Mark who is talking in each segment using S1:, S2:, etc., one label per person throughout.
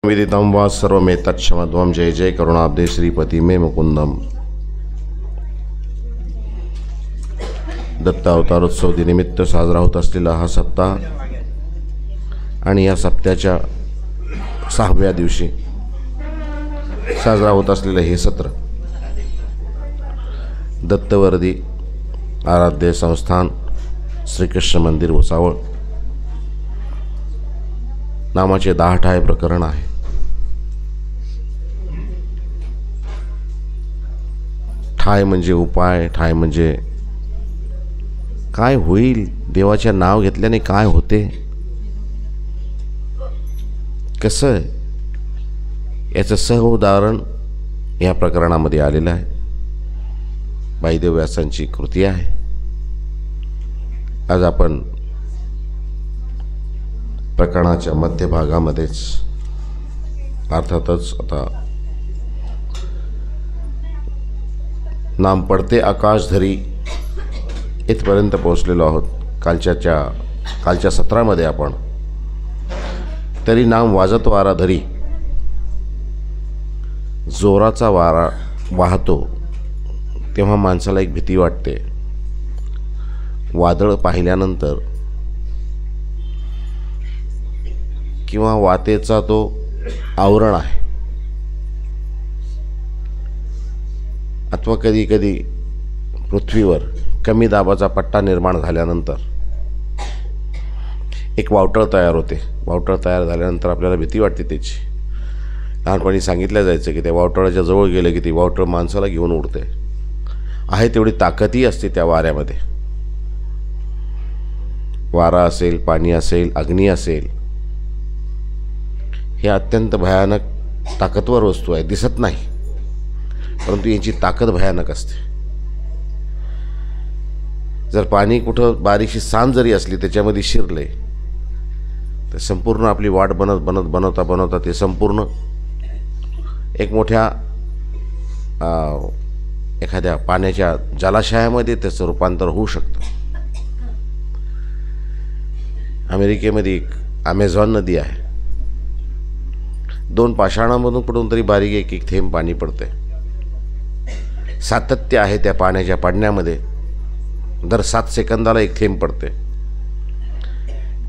S1: विदितं वा सर्वमेतत्क्षमध्वं जय जय करुणाब्धे श्रीपती मे मुकुंदम। दत्त अवतारोत्सव दिनिमित्त साजरा होत असलेला हा सप्ताह आणि या सप्त्याच्या 6व्या दिवशी साजरा होत असलेलं हे सत्र दत्तवर्दी आराध्य संस्थान श्रीकृष्ण मंदिर भुसावळ नामाचे 10 ठाय प्रकरण आहे। ठाय म्हणजे उपाय, ठाय म्हणजे काय होईल, देवाचे नाव घेतल्याने काय होते, कसं, याचं सह उदाहरण या प्रकरणामध्ये आलेलं आहे। वायुदेव व्यासांची कृती आहे। आज आपण प्रकरणाच्या मध्यभागामध्येच अर्थातच आता नाम पडते आकाश धरी इथपर्यंत पोहोचलेलो आहोत। कालच्या सत्रामध्ये आपण तरी नाम वाजत वारा धरी, जोराचा वारा वाहतो तेव्हा माणसाला एक भीती वाटते। वादळ पाहिल्यानंतर किंवा वातेचा तो आवरण आहे, अथवा कधी कधी पृथ्वीवर कमी दाबाचा पट्टा निर्माण झाल्यानंतर एक वावटळ तयार होते। वावटळ तयार झाल्यानंतर आपल्याला भीती वाटते त्याची। लहानपणी सांगितलं जायचं की त्या वावटळाच्या जवळ गेलं की ती वावटळ माणसाला घेऊन उडते। आहे तेवढी ताकदही असते त्या वाऱ्यामध्ये। वारा असेल, पाणी असेल, अग्नी असेल, हे अत्यंत भयानक ताकदवर वस्तू आहे। दिसत नाही परंतु यांची ताकद भयानक असते। जर पाणी कुठं बारीकशी सांड जरी असली त्याच्यामध्ये शिरले तर संपूर्ण आपली वाट बनवता ते संपूर्ण एक मोठ्या एखाद्या पाण्याच्या जलाशयामध्ये त्याचं रूपांतर होऊ शकतं। अमेरिकेमध्ये एक ॲमेझॉन नदी आहे। 2 पाषाणामधून कुठून तरी बारीक एक थेंब पाणी पडते। सातत्य आहे त्या पाण्याच्या पडण्यामध्ये। दर 7 सेकंदाला एक थेंब पडते।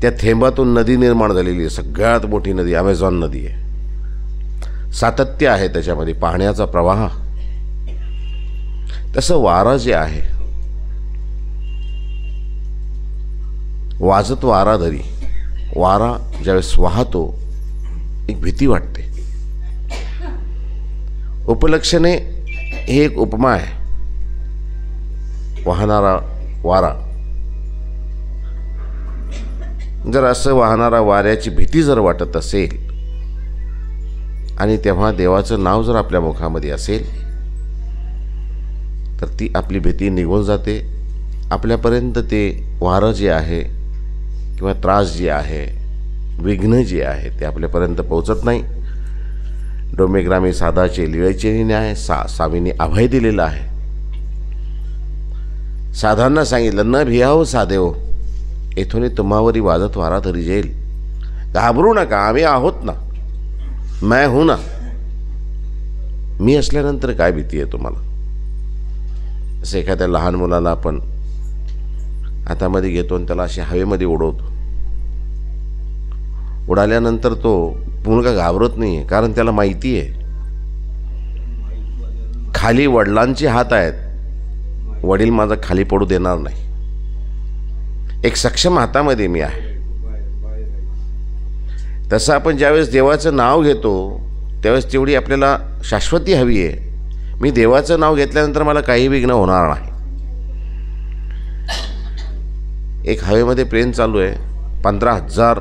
S1: त्या थेंबातून नदी निर्माण झालेली आहे। सगळ्यात मोठी नदी ॲमेझॉन नदी आहे। सातत्य आहे त्याच्यामध्ये पाण्याचा प्रवाह। तसं वारा जे आहे, वाजत वारा धरी, वारा ज्यावेळेस वाहतो एक भीती वाटते। उपलक्षणे ही एक उपमा आहे। वाहणारा वारा, जर असं वाहणारा वाऱ्याची भीती जर वाटत असेल आणि तेव्हा देवाचं नाव जर आपल्या मुखामध्ये असेल तर ती आपली भीती निघून जाते। आपल्यापर्यंत ते वारं जे आहे किंवा त्रास जे आहे, विघ्न जे आहे ते आपल्यापर्यंत पोहोचत नाही। डोमेग्रामी साधाचे लिळेचे न्याय, स्वामींनी अभय दिलेला आहे। साधांना सांगितलं, न भियाहो साधेव, येथून तुम्हावरी वाजत वारा धरी जाईल। घाबरू नका, आम्ही आहोत ना, मैं हूं ना। मी असल्यानंतर काय भीती आहे तुम्हाला? असं एखाद्या लहान मुलाला आपण हातामध्ये घेतो आणि त्याला असे हवेमध्ये उडवतो। उडाल्यानंतर तो मुलगा घाबरत नाही आहे, कारण त्याला माहिती आहे खाली वडिलांचे हात आहेत, वडील माझा खाली पडू देणार नाही। एक सक्षम हातामध्ये मी आहे। तसं आपण ज्यावेळेस देवाचं नाव घेतो त्यावेळेस तेवढी आपल्याला शाश्वती हवी आहे। मी देवाचं नाव घेतल्यानंतर मला काही विघ्न होणार नाही। एक हवेमध्ये प्लेन चालू आहे, 15,000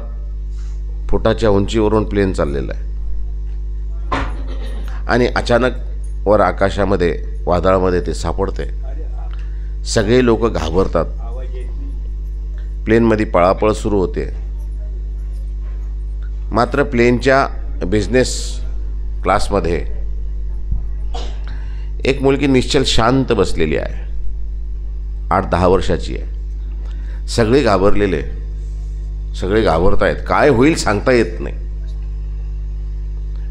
S1: फुटाच्या उंचीवरून प्लेन चाललेलं आहे आणि अचानक वर आकाशामध्ये वादळामध्ये ते सापडते। सगळे लोक घाबरतात। प्लेनमध्ये पळापळ सुरू होते। मात्र प्लेनच्या बिझनेस क्लासमध्ये एक मुलगी निश्चल शांत बसलेली आहे। 8-10 वर्षाची आहे। सगळे घाबरलेले, सगळे घाबरतायत, काय होईल सांगता येत नाही।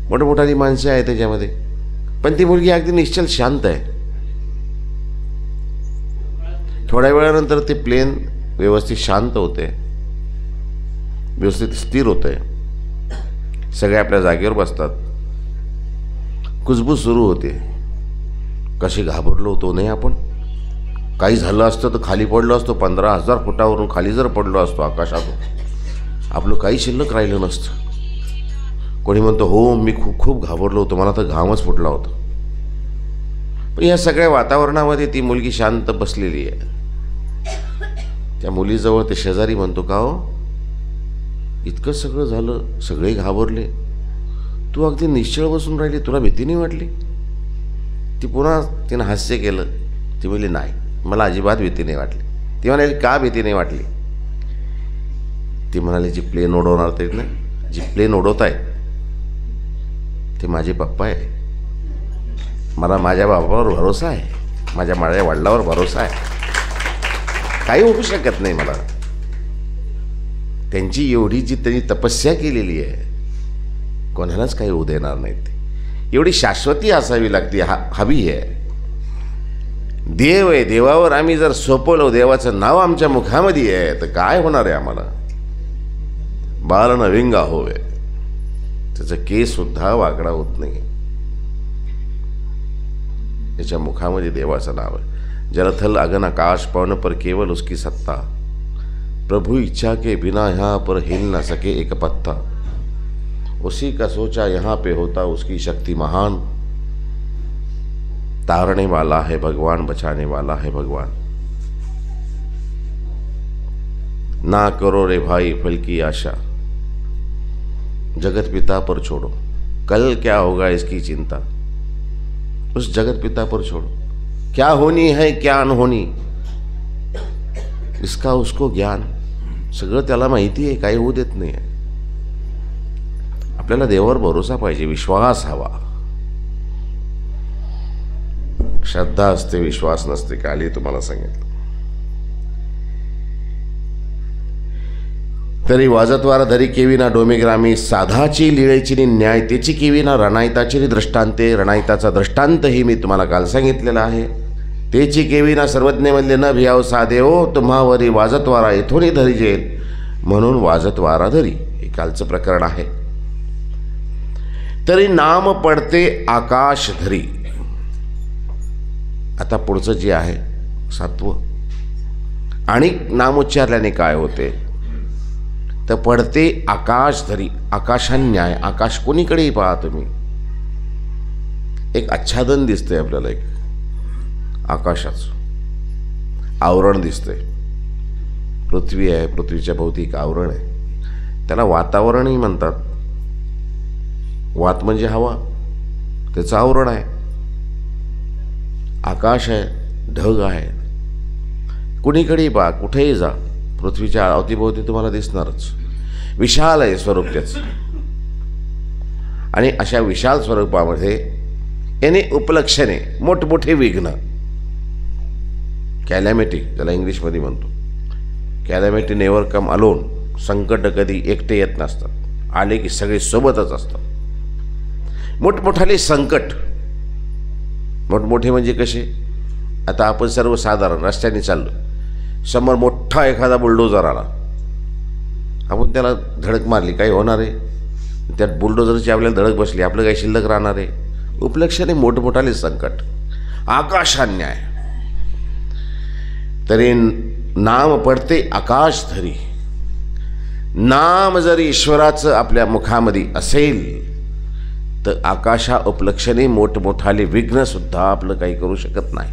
S1: मोठमोठाली माणसं आहे त्याच्यामध्ये, पण ती मुलगी अगदी निश्चल शांत आहे. थोड्या वेळानंतर ते प्लेन व्यवस्थित शांत होते, व्यवस्थित स्थिर होते. सगळे आपल्या जागेवर बसतात. कुजबूज सुरू होते. कशी घाबरलो होतो नाही आपण. काही झालं असतं तर खाली पडलो असतो, 15,000 फुटावरून खाली जर पडलो असतो आकाशातून, आपलं काही शिल्लक राहिलं नसतं. कोणी म्हणतो हो मी खूप खूप घाबरलो होतो, मला तर घामच फुटला होता. पण या सगळ्या वातावरणामध्ये ती मुलगी शांत बसलेली आहे. त्या मुलीजवळ ते शेजारी म्हणतो, का हो इतकं सगळं झालं, सगळे घाबरले, तू अगदी निश्चळ बसून राहिली, तुला भीती नाही वाटली? ती पुन्हा तिनं हास्य केलं. ती म्हणली नाही, मला अजिबात भीती नाही वाटली. ती म्हणाली का भीती नाही वाटली? ती म्हणाली जी प्लेन उडवणार ते ना, जी प्लेन उडवत आहे ते माझे पप्पा आहे. मला माझ्या बाबावर भरोसा आहे, माझ्या वडिलावर भरोसा आहे. काही होऊ शकत नाही मला. त्यांची एवढी जी त्यांनी तपस्या केलेली आहे, कोणालाच काही होऊ देणार नाही. ते एवढी शाश्वती असावी लागते, हवी आहे. देव आहे, देवावर आम्ही जर सोपवलं, देवाचं नाव आमच्या मुखामध्ये आहे, तर काय होणार आहे आम्हाला? बाल नविंगा होवे, त्याचा केस सुद्धा वाकडा होत नाही. त्याच्या मुखामध्ये देवाचं नाव आहे. जलथल अगन आकाश पवन पर केवल उसकी सत्ता, प्रभु इच्छा के बिना यहाँ पर हिल न सके एक पत्ता, उसी का सोचा यहाँ पे होता उसकी शक्ति महान, तारने वाला है भगवान, बचाने वाला है भगवान. ना करो रे भाई फल की आशा, जगत पिता पर छोड़ो, कल क्या होगा इसकी चिंता, उस जगत पिता पर छोड़ो. क्या होनी है क्या अनहोनी, इसका उसको ज्ञान. सगळं त्याला माहिती आहे, काही होऊ देत नाही आहे. आपल्याला देवावर भरोसा पाहिजे, विश्वास हवा. श्रद्धा असते, विश्वास नसते. काली तुम्हाला सांगितलं. तरी वाजतवार धरी केविना डोमेग्रामी, साधाची लिळेची न्याय त्याची केविना रणायताची दृष्टांते. रणायताचा दृष्टांत ही मी तुम्हाला काल सांगितलेला आहे. तेची केविना सर्वज्ञ म्हणले न भियाव साधेओ, तुम्हावरी वाजतवारा येथोनी धरी जेल, म्हणून वाजतवारा धरी. हे कालचं प्रकरण आहे. तरी नाम पडते आकाश धरी. आता पुढचं जे आहे 7वं, आणि नाम उच्चारल्याने काय होते तर पडते आकाश धरी. आकाशान्याय, आकाश कोणीकडेही पहा तुम्ही, एक आच्छादन दिसतंय आपल्याला, एक आकाशाचं आवरण दिसतंय. पृथ्वी आहे, पृथ्वीच्या भोवती एक आवरण आहे, त्याला वातावरणही म्हणतात. वात म्हणजे हवा, त्याचं आवरण आहे. आकाश आहे, ढग आहे. कुणीकडेही पहा, कुठेही जा, पृथ्वीच्या अवतीभोवती तुम्हाला दिसणारच. विशाल आहे स्वरूप त्याचं. आणि अशा विशाल स्वरूपामध्ये याने उपलक्षणे, मोठमोठे विघ्न, कॅलॅमिटी ज्याला इंग्लिशमध्ये म्हणतो, कॅलॅमिटी नेवर कम अलोन. संकट कधी एकटे येत नसतात, आले की सगळे सोबतच असतात. मोठमोठाले संकट, मोठमोठे म्हणजे कसे? आता आपण सर्वसाधारण रस्त्याने चाललो, समोर मोठा एखादा बुलडोजर आला, आपण त्याला धडक मारली, काही होणार आहे? त्यात बुलडोजरची आपल्याला धडक बसली, आपलं काही शिल्लक राहणार आहे? उपलक्षणे मोठमोठाले संकट, आकाशान्याय. तरी नाम पडते आकाश धरी. नाम जर ईश्वराचं आपल्या मुखामध्ये असेल तर आकाशा उपलक्षणे मोठमोठाले विघ्न सुद्धा आपलं काही करू शकत नाही.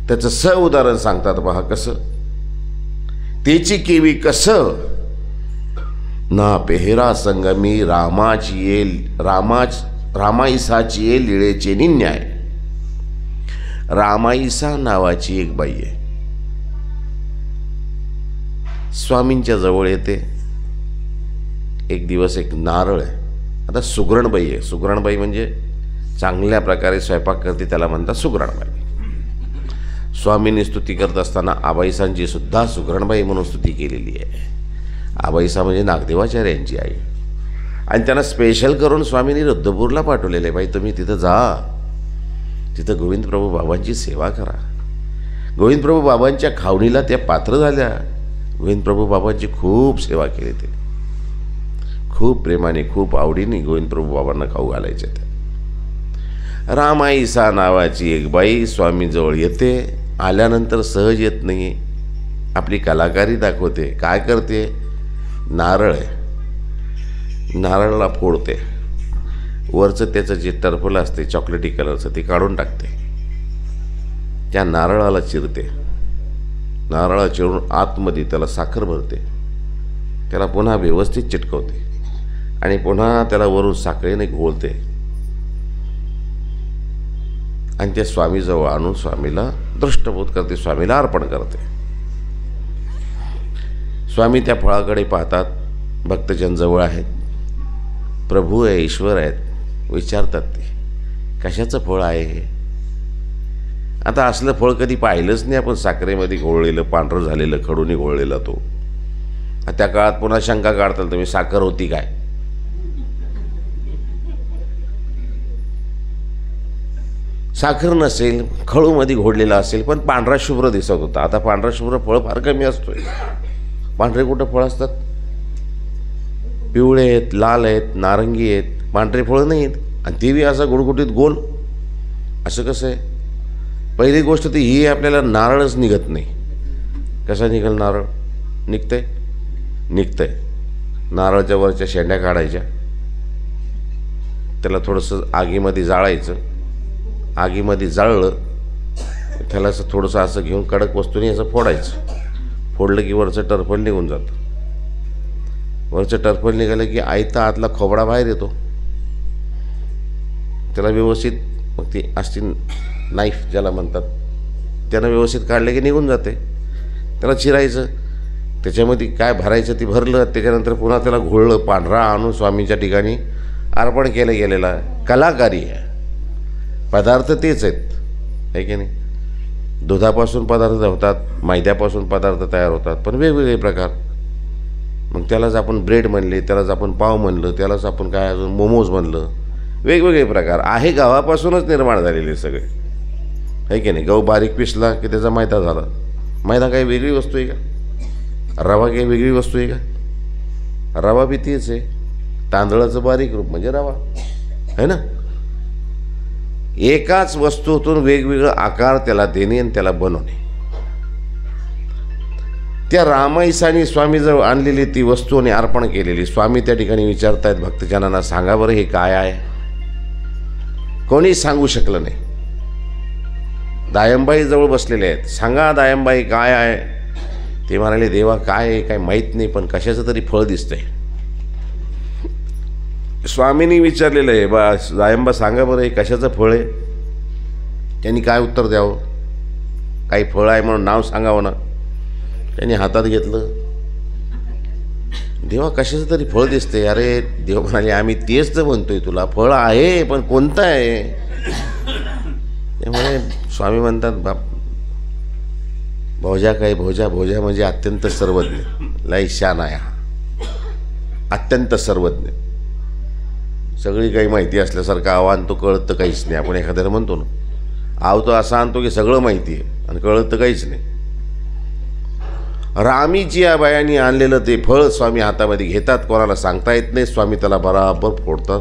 S1: त्याचं उदाहरण सांगतात पहा कसं. तेची केवी कसं ना पेहरा संगमी, रामाची येल रामाईसाची येल लिळेचे न्याय. रामाईसा नावाची एक बाई आहे, स्वामींच्या जवळ येते. एक दिवस एक नारळ आहे. आता सुगरणबाई आहे. सुगरणबाई म्हणजे चांगल्या प्रकारे स्वयंपाक करते, त्याला म्हणतात सुगरणबाई. स्वामींनी स्तुती करत असताना आबाईसांची सुद्धा सुगरणबाई म्हणून स्तुती केलेली आहे. आबाईसा म्हणजे नागदेवाचार्यांची आई. आणि त्यांना स्पेशल करून स्वामींनी रुद्धपूरला पाठवलेले, बाई तुम्ही तिथं जा, तिथं गोविंद प्रभू बाबांची सेवा करा. गोविंद प्रभू बाबांच्या खावणीला त्या पात्र झाल्या. गोविंद प्रभू बाबांची खूप सेवा केली. ते खूप प्रेमाने खूप आवडीने गोविंद प्रभू बाबांना खाऊ घालायचे. ते रामाईसा नावाची एक बाई स्वामीजवळ येते. आल्यानंतर सहज येत नाही, आपली कलाकारी दाखवते. काय करते? नारळ आहे, नारळाला फोडते, वरचं त्याचं जे टर्फलं असते चॉकलेटी कलरचं ते काढून टाकते. त्या नारळाला चिरते, नारळाला चिरून आतमध्ये त्याला साखर भरते, त्याला पुन्हा व्यवस्थित चिटकवते आणि पुन्हा त्याला वरून साखरेने घोळते आणि त्या स्वामीजवळ आणून स्वामीला दृष्टबोध करते, स्वामीला अर्पण करते. स्वामी त्या फळाकडे पाहतात. भक्तजन जवळ आहेत, प्रभू आहे, ईश्वर आहेत. विचारतात ते कशाचं फळ आहे हे? आता असलं फळ कधी पाहिलंच नाही आपण. साखरेमध्ये घोळलेलं, पांढरं झालेलं, खडूनी घोळलेला तो. त्या काळात पुन्हा शंका काढताल तुम्ही, साखर होती काय? साखर नसेल, खडूमध्ये घोळलेला असेल, पण पांढरा शुभ्र दिसत होता. आता पांढरा शुभ्र फळ फार कमी असतोय. पांढरे कुठं फळ असतात? पिवळे आहेत, लाल आहेत, नारंगी आहेत, पांढरे फळं नाही आहेत. आणि ते बी असं गुडगुटीत गोल, असं कसं आहे? पहिली गोष्ट ती ही, आपल्याला नारळच निघत नाही. कसा निघेल नारळ? निघतंय. नारळाच्या वरच्या शेंड्या काढायच्या, त्याला थोडंसं आगीमध्ये जाळायचं. आगीमध्ये जाळलं त्याला असं थोडंसं असं घेऊन कडक वस्तूने असं फोडायचं. फोडलं की वरचं टरफल निघून जातं. वरचं टरफल निघालं की आयता आतला खोबडा बाहेर येतो. त्याला व्यवस्थित मग ती असती नाईफ ज्याला म्हणतात, त्यानं व्यवस्थित काढलं की निघून जाते. त्याला चिरायचं, त्याच्यामध्ये काय भरायचं ते भरलं, त्याच्यानंतर पुन्हा त्याला घोळलं, पांढरा आणून स्वामीच्या ठिकाणी अर्पण केलं गेलेला कलाकारी आहे. पदार्थ तेच आहेत, आहे की नाही? दुधापासून पदार्थ होतात, मैद्यापासून पदार्थ तयार होतात, पण वेगवेगळे प्रकार. मग त्यालाच आपण ब्रेड म्हणले, त्यालाच आपण पाव म्हणलं, त्यालाच आपण काय अजून मोमोज म्हणलं. वेगवेगळे प्रकार आहे, गव्हापासूनच निर्माण झालेले सगळे, आहे की नाही? गहू बारीक पिसला की त्याचा मैदा झाला. मैदा काही वेगळी वस्तू आहे का? रवा काही वेगळी वस्तू आहे का? रवा बी तेच आहे, तांदळाचं बारीक रूप म्हणजे रवा, है ना? एकाच वस्तूतून वेगवेगळा आकार त्याला देणे आणि त्याला बनवणे. त्या रामाईसानी स्वामीजवळ आणलेली ती वस्तू आणि अर्पण केलेली. स्वामी त्या ठिकाणी विचारतायत भक्तजनांना, सांगा बरं हे काय आहे? कोणी सांगू शकलं नाही. दायंबाई जवळ बसलेले आहेत. सांगा दायंबाई काय आहे? ते म्हणाले, देवा काय आहे काय माहीत नाही, पण कशाचं तरी फळ दिसतंय. स्वामींनी विचारलेलं आहे, बा दायंबा सांगा बरं हे कशाचं फळ आहे? त्यांनी काय उत्तर द्यावं? काही फळ आहे म्हणून नाव सांगावं ना. त्यांनी हातात घेतलं, देवा कशाचं तरी फळ दिसते. अरे देव म्हणाले, आम्ही तेच तर म्हणतोय तुला, फळ आहे पण कोणतं आहे? त्यामुळे स्वामी म्हणतात, बाप भोजा काय? भोजा म्हणजे अत्यंत सर्वज्ञ, लय शान आहे हा, अत्यंत सर्वज्ञ. सगळी काही माहिती असल्यासारखं आव्हान तो कळत तर काहीच नाही. आपण एखाद्याला म्हणतो ना, आव तो असा आणतो की सगळं माहिती आहे आणि कळत तर काहीच नाही. रामीची या बायांनी आणलेलं ते फळ स्वामी हातामध्ये घेतात, कोणाला सांगता येत नाही. स्वामी त्याला बराबर फोडतात,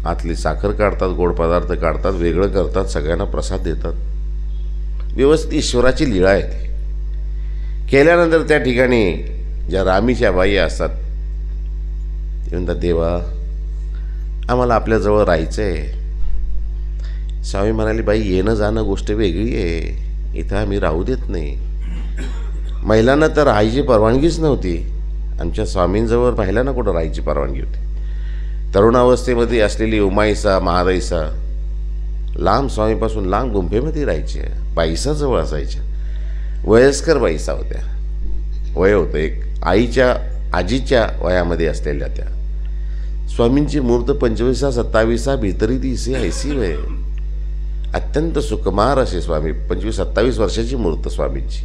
S1: आतली साखर काढतात, गोड पदार्थ काढतात, वेगळं करतात, सगळ्यांना प्रसाद देतात. व्यवस्थित ईश्वराची लीळा आहे ती. केल्यानंतर त्या ठिकाणी ज्या रामीच्या बाई असतात ते म्हणतात, देवा आम्हाला आपल्याजवळ राहायचं आहे. स्वामी म्हणाले, बाई येणं जाणं गोष्ट वेगळी आहे, इथं आम्ही राहू देत नाही. महिलांना तर राहायची परवानगीच नव्हती. आमच्या स्वामींजवळ महिलांना कुठं राहायची परवानगी होती? तरुणावस्थेमध्ये असलेली उमाईसा महादाईसा लांब स्वामीपासून लांब गुंफेमध्ये राहायच्या, बाईसाजवळ असायच्या. वयस्कर बाईसा होत्या, वय होतं एक आईच्या आजीच्या वयामध्ये असलेल्या त्या. स्वामींची मूर्त 25-27 भीतरी दिसे ऐसी वय. अत्यंत सुकुमार असे स्वामी, 25-27 वर्षाची मूर्त स्वामींची.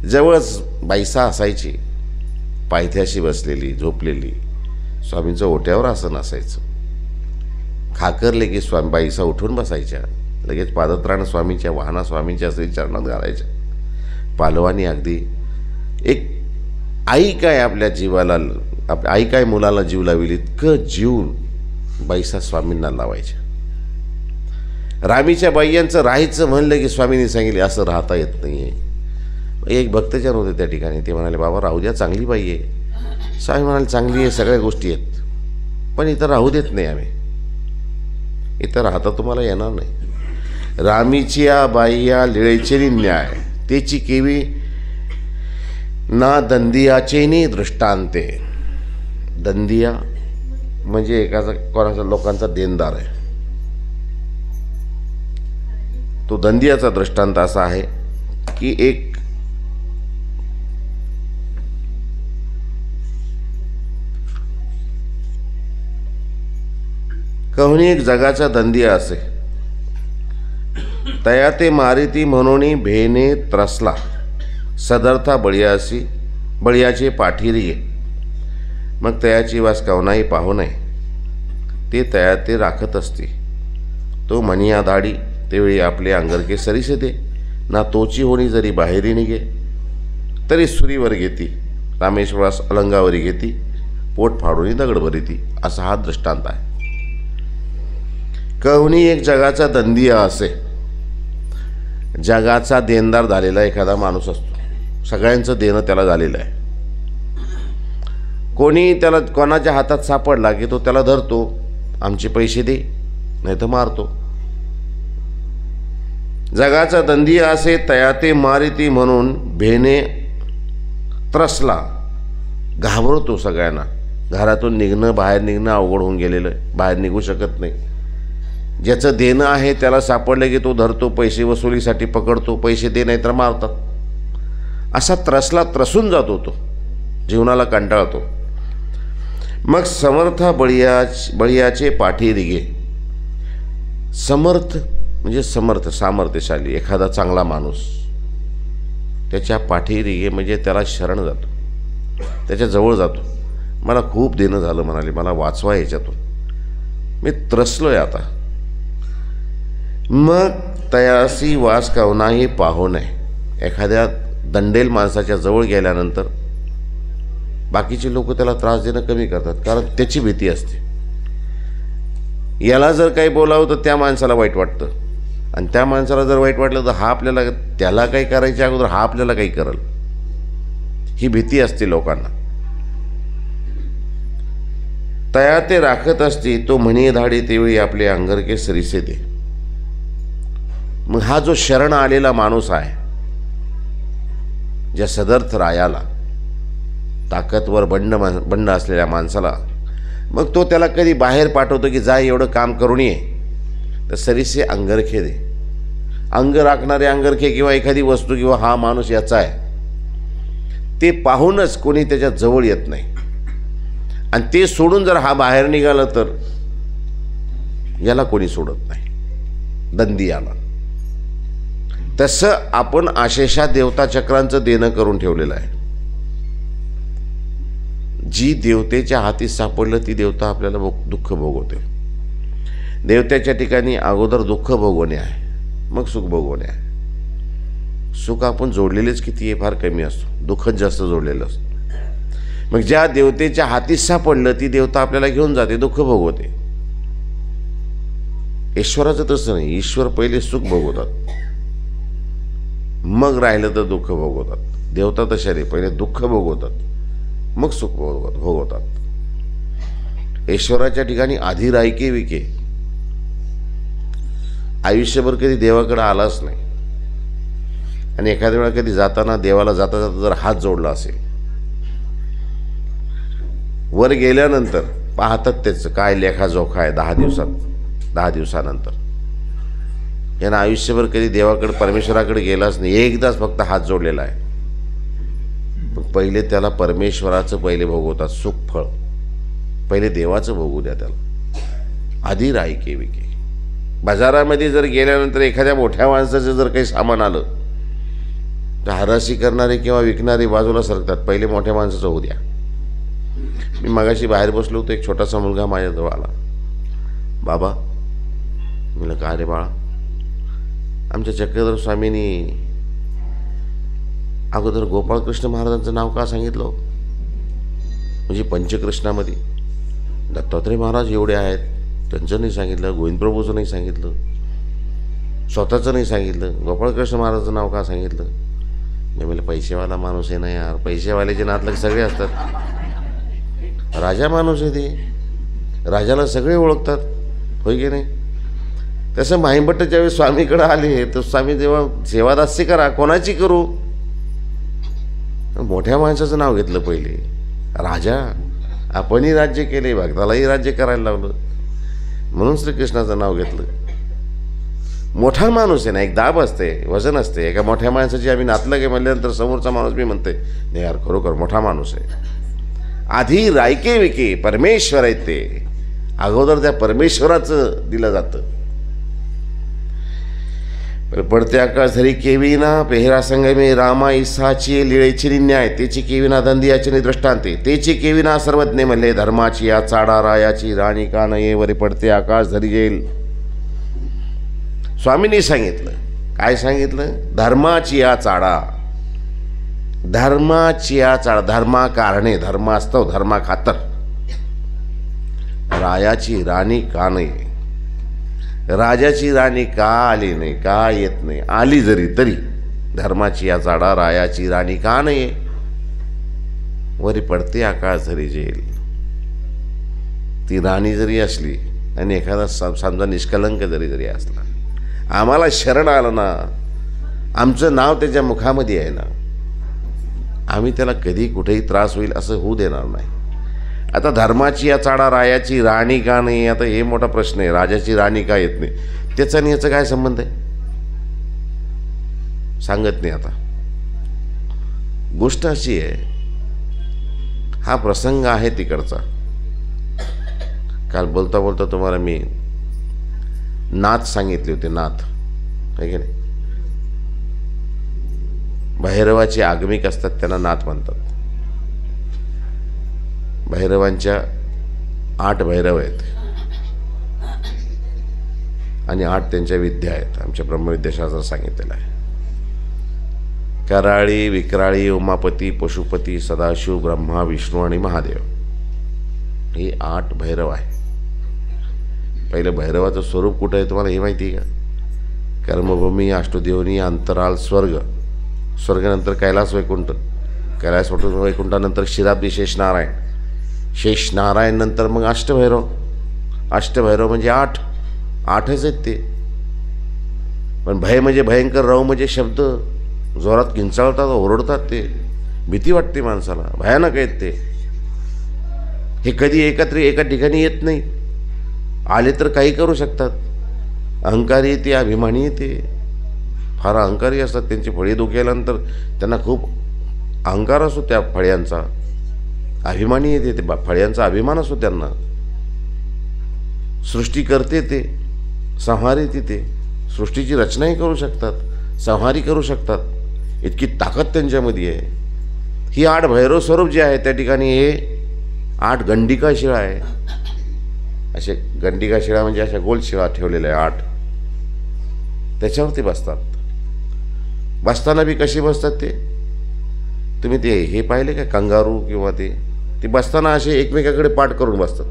S1: जवळच बाईसा असायची, पायथ्याशी बसलेली, झोपलेली. स्वामींचं ओट्यावर आसन असायचं. खाकरले की बाईसा उठून बसायच्या, लगेच पादत्राण स्वामींच्या, वाहना स्वामींच्या श्री चरणात घालायच्या. पालवानी अगदी एक आई काय आपल्या जीवाला, आई काय मुलाला जीव लावेल इतकं जीव बाईसा स्वामींना लावायच्या. रामीच्या बाईयांचं राहायचं म्हणलं की स्वामींनी सांगितले असं राहता येत नाही आहे. एक भक्तजन होते त्या ठिकाणी, ते म्हणाले बाबा राहू द्या, चांगली बाई आहे. स्वामी म्हणाले चांगली आहे, सगळ्या गोष्टी आहेत, पण इथं राहू देत नाही आम्ही, इथं राहता तुम्हाला येणार नाही. रामीच्या बाईया लिळेचे न्याय तेची केवी ना दंदियाचे नि दृष्टांते. दंदिया म्हणजे एकाचा कोणाचा लोकांचा देणदार आहे. तो दंदियाचा दृष्टांत असा आहे की एक कहून एक जगाचा दंदिया असे, तया ते मारिती म्हणून भेने त्रसला, सदर्था बळियासी बळियाचे पाठीरी गे. मग तयाची वास कवनाही पाहू नये, ते तया ते राखत असते. तो मनिया दाढी तेवेळी आपले अंगरके सरीसे दे, ना तोची होणी जरी बाहेरी निघे, तरी सुरीवर घेती, रामेश्वरास अलंगावरी घेती, पोट फाडून दगड भरीती. असा हा दृष्टांत आहे. कहूनी एक जगाचा दंदिया असे, जगाचा देणदार झालेला एखादा माणूस असतो, सगळ्यांचं देणं त्याला झालेलं आहे. कोणी त्याला कोणाच्या हातात सापडला की तो त्याला धरतो, आमचे पैसे दे नाही तर मारतो. जगाचा दंदिया असे, तया ते मारिती म्हणून भेने त्रसला, घाबरतो सगळ्यांना. घरातून निघणं बाहेर निघणं अवघड होऊन गेलेलं आहे, बाहेर निघू शकत नाही. ज्याचं देणं आहे त्याला सापडलं की तो धरतो, पैसे वसुलीसाठी पकडतो, पैसे दे नाही तर मारतात. असा त्रसून जातो, तो जीवनाला कंटाळतो. मग समर्थ बळियाचे पाठी रिगे. समर्थ म्हणजे समर्थ, सामर्थ्यशाली एखादा चांगला माणूस, त्याच्या पाठी रिगे म्हणजे त्याला शरण जातो, त्याच्या जवळ जातो. मला खूप देणं झालं म्हणाले, मला वाचवा याच्यातून, मी त्रसलोय आता. मग तयासी वास कवनाही पाहू नये. एखाद्या दंडेल माणसाच्या जवळ गेल्यानंतर बाकीचे लोक त्याला त्रास देणं कमी करतात, कारण त्याची भीती असते. याला जर काही बोलावं तर त्या माणसाला वाईट वाटतं, आणि त्या माणसाला जर वाईट वाटलं तर हा आपल्याला, त्याला काही करायच्या अगोदर हा आपल्याला काही करेल, ही भीती असते लोकांना. तया ते राखत असती, तो म्हणी धाडी तेवेळी आपले अंगरके सरीसे दे. मग हा जो शरण आलेला माणूस आहे, ज्या सदर्थ रायाला, ताकदवर बंड असलेल्या माणसाला, मग तो त्याला कधी बाहेर पाठवतो की जा एवढं काम करून ये, तर सरीसे अंगरखे दे. अंग राखणारे अंगरखे किंवा एखादी वस्तू किंवा हा माणूस याचा आहे ते पाहूनच कोणी त्याच्या जवळ येत नाही. आणि ते सोडून जर हा बाहेर निघाला तर याला कोणी सोडत नाही, दंदियाला. तसं आपण आशेषा देवता चक्रांचं देणं करून ठेवलेलं आहे. जी देवतेच्या हाती सापडलं ती देवता आपल्याला दुःख भोगवते. देवतेच्या ठिकाणी अगोदर दुःख भोगवणे आहे, मग सुख भोगवणे आहे. सुख आपण जोडलेलेच किती आहे, फार कमी असतो, दुःखच जास्त जोडलेलं असतं. मग ज्या देवतेच्या हातीच सापडलं ती देवता आपल्याला घेऊन जाते, दुःख भोगवते. ईश्वराचं तसं नाही, ईश्वर पहिले सुख भोगवतात, मग राहिलं तर दुःख भोगवतात. देवता तशा रे, पहिले दुःख भोगवतात मग सुख भोगवतात. ईश्वराच्या ठिकाणी आधी रायके विके, आयुष्यभर कधी देवाकडे आलाच नाही, आणि एखाद्या वेळा कधी जाताना देवाला जाता जाता जर हात जोडला असेल, वर गेल्यानंतर पाहतात त्याचं काय लेखाजोखा आहे 10 दिवसानंतर. यानं आयुष्यभर कधी देवाकडे परमेश्वराकडे गेलाच नाही, एकदाच फक्त हात जोडलेला आहे. पण पहिले त्याला परमेश्वराचं पहिले भोगवतात सुख फळ, पहिले देवाचं भोगू द्या त्याला, आधी रायके विके. बाजारामध्ये जर गेल्यानंतर एखाद्या मोठ्या माणसाचं जर काही सामान आलं तर हराशी करणारे किंवा विकणारे बाजूला सरकतात, पहिले मोठ्या माणसाचं होऊ द्या. मी मगाशी बाहेर बसलो होतो, एक छोटासा मुलगा माझ्याजवळ आला. बाबा, म्हणलं का रे बाळा? आमच्या चक्रधर स्वामींनी अगोदर गोपाळकृष्ण महाराजांचं नाव का सांगितलं? म्हणजे पंचकृष्णामध्ये दत्तात्रय महाराज एवढे आहेत, त्यांचं नाही सांगितलं, गोविंदप्रभूचं नाही सांगितलं, स्वतःचं नाही सांगितलं, गोपाळकृष्ण महाराजांचं नाव का सांगितलं? मी म्हणलं पैसेवाला माणूस आहे ना यार, पैसेवाल्याचे नातलग सगळे असतात, राजा माणूस आहे ते, राजाला सगळे ओळखतात, होय की नाही? तसं माहीभट्ट ज्यावेळी स्वामीकडे आले तर स्वामी जेव्हा सेवादास्य करा, कोणाची करू? मोठ्या माणसाचं नाव घेतलं पहिले, राजा. आपणही राज्य केले, भक्तालाही राज्य करायला लावलं, म्हणून श्रीकृष्णाचं नाव घेतलं. मोठा माणूस आहे ना, एक दाब असते, वजन असते. एका मोठ्या माणसाची आम्ही नातलं गे म्हणल्यानंतर समोरचा माणूस मी म्हणते नाही यार, खरोखर मोठा माणूस आहे. आधी रायके विके परमेश्वर आहेत ते, अगोदर त्या परमेश्वराचं दिलं जातं. पडते आकाश धरी केविना पेहरा संगमे रामा ईसाची लिळेची न्याय तेची केविना दंदियाची दृष्टांते तेची केविना सर्वज्ञ म्हणले धर्माची या चाडा रायाची राणी का नये वरी पडते आकाश धरी येईल. स्वामींनी सांगितलं, काय सांगितलं? धर्माची या चाडा, धर्माची या चाडा, धर्मा कारणे, धर्मास्तव, धर्मा खातर. रायाची राणी का नये, राजाची राणी का आली नाही, का येत नाही, आली जरी तरी धर्माची या चाडा रायाची राणी का नाही, वरी पडते आकाश धरी जेल. ती राणी जरी असली आणि एखादा समजा निष्कलंक जरी असला, आम्हाला शरण आलं ना, आमचं नाव त्याच्या मुखामध्ये आहे ना, आम्ही त्याला कधी कुठेही त्रास होईल असं होऊ देणार नाही. आता धर्माची या चाडा रायाची राणी का नाही, आता हे मोठा प्रश्न आहे. राजाची राणी का येत नाही, त्याचा आणि याचा काय संबंध आहे सांगत नाही. आता गोष्ट अशी आहे, हा प्रसंग आहे तिकडचा. काल बोलता बोलता तुम्हाला मी नाथ सांगितले होते, नाथ आहे की नाही? भैरवाचे आगमिक असतात, त्यांना नाथ म्हणतात. भैरवांच्या 8 भैरव आहेत आणि 8 त्यांच्या विद्या आहेत. आमच्या ब्रह्मविद्याशास्त्रात सांगितलेलं आहे. कराळी, विक्राळी, उमापती, पशुपती, सदाशिव, ब्रह्मा, विष्णू आणि महादेव, हे 8 भैरव आहे. पहिलं भैरवाचं स्वरूप कुठं आहे तुम्हाला हे माहिती आहे का? कर्मभूमी, अष्टदेवनी, अंतराल, स्वर्ग, स्वर्गानंतर कैलास वैकुंठ, कैलास वैकुंठानंतर क्षीराब्दी शेषनारायण, शेषनारायण नंतर मग अष्टभैरव. अष्टभैरव म्हणजे 8च आहेत ते. पण भय म्हणजे भयंकर, रव म्हणजे शब्द जोरात किंचाळतात, ओरडतात, ते भीती वाटते माणसाला, भयानक आहेत ते. हे कधी एकत्र एका ठिकाणी येत नाही, आले तर काही करू शकतात. अहंकारी येते, अभिमानी येते, फार अहंकारी असतात. त्यांची फळी डोक्यानंतर त्यांना खूप अहंकार असतो, त्या फळ्यांचा अभिमानी येते, ते फळ्यांचा अभिमान असतो त्यांना. सृष्टी करते ते, संहारी ते, सृष्टीची रचनाही करू शकतात, संहारी करू शकतात, इतकी ताकद त्यांच्यामध्ये आहे. ही 8 भैरव स्वरूप जे आहे त्या ठिकाणी हे 8 गंडिका शिळा आहे. असे गंडिका शिळा म्हणजे अशा गोल शिळा ठेवलेल्या आहे 8, त्याच्यावरती बसतात. बसताना बी कशी बसतात ते तुम्ही ते हे पाहिले का, कंगारू किंवा ते बसताना असे एकमेकाकडे पाठ करून बसतात.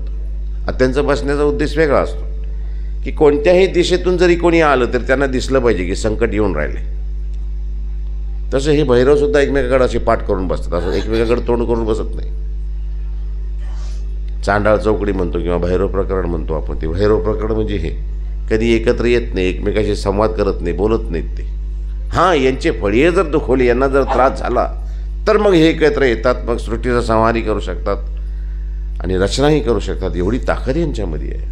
S1: त्यांचा बसण्याचा उद्देश वेगळा असतो की कोणत्याही दिशेतून जरी कोणी आलं तर त्यांना दिसलं पाहिजे की संकट येऊन राहिले. तसं हे भैरवसुद्धा एकमेकाकडे असे पाठ करून बसतात, असं एकमेकाकडे तोंड करून बसत नाही. चांडाळ चौकडी म्हणतो किंवा भैरव प्रकरण म्हणतो आपण. ते भैरव प्रकरण म्हणजे हे कधी एकत्र येत नाही, एकमेकाशी संवाद करत नाही, बोलत नाहीत ते. हां, यांचे फळीये जर दुखवली, यांना जर त्रास झाला तर मग हे एकत्र येतात, मग सृष्टीचा संहारी करू शकतात आणि रचनाही करू शकतात. एवढी ताकद यांच्यामध्ये आहे.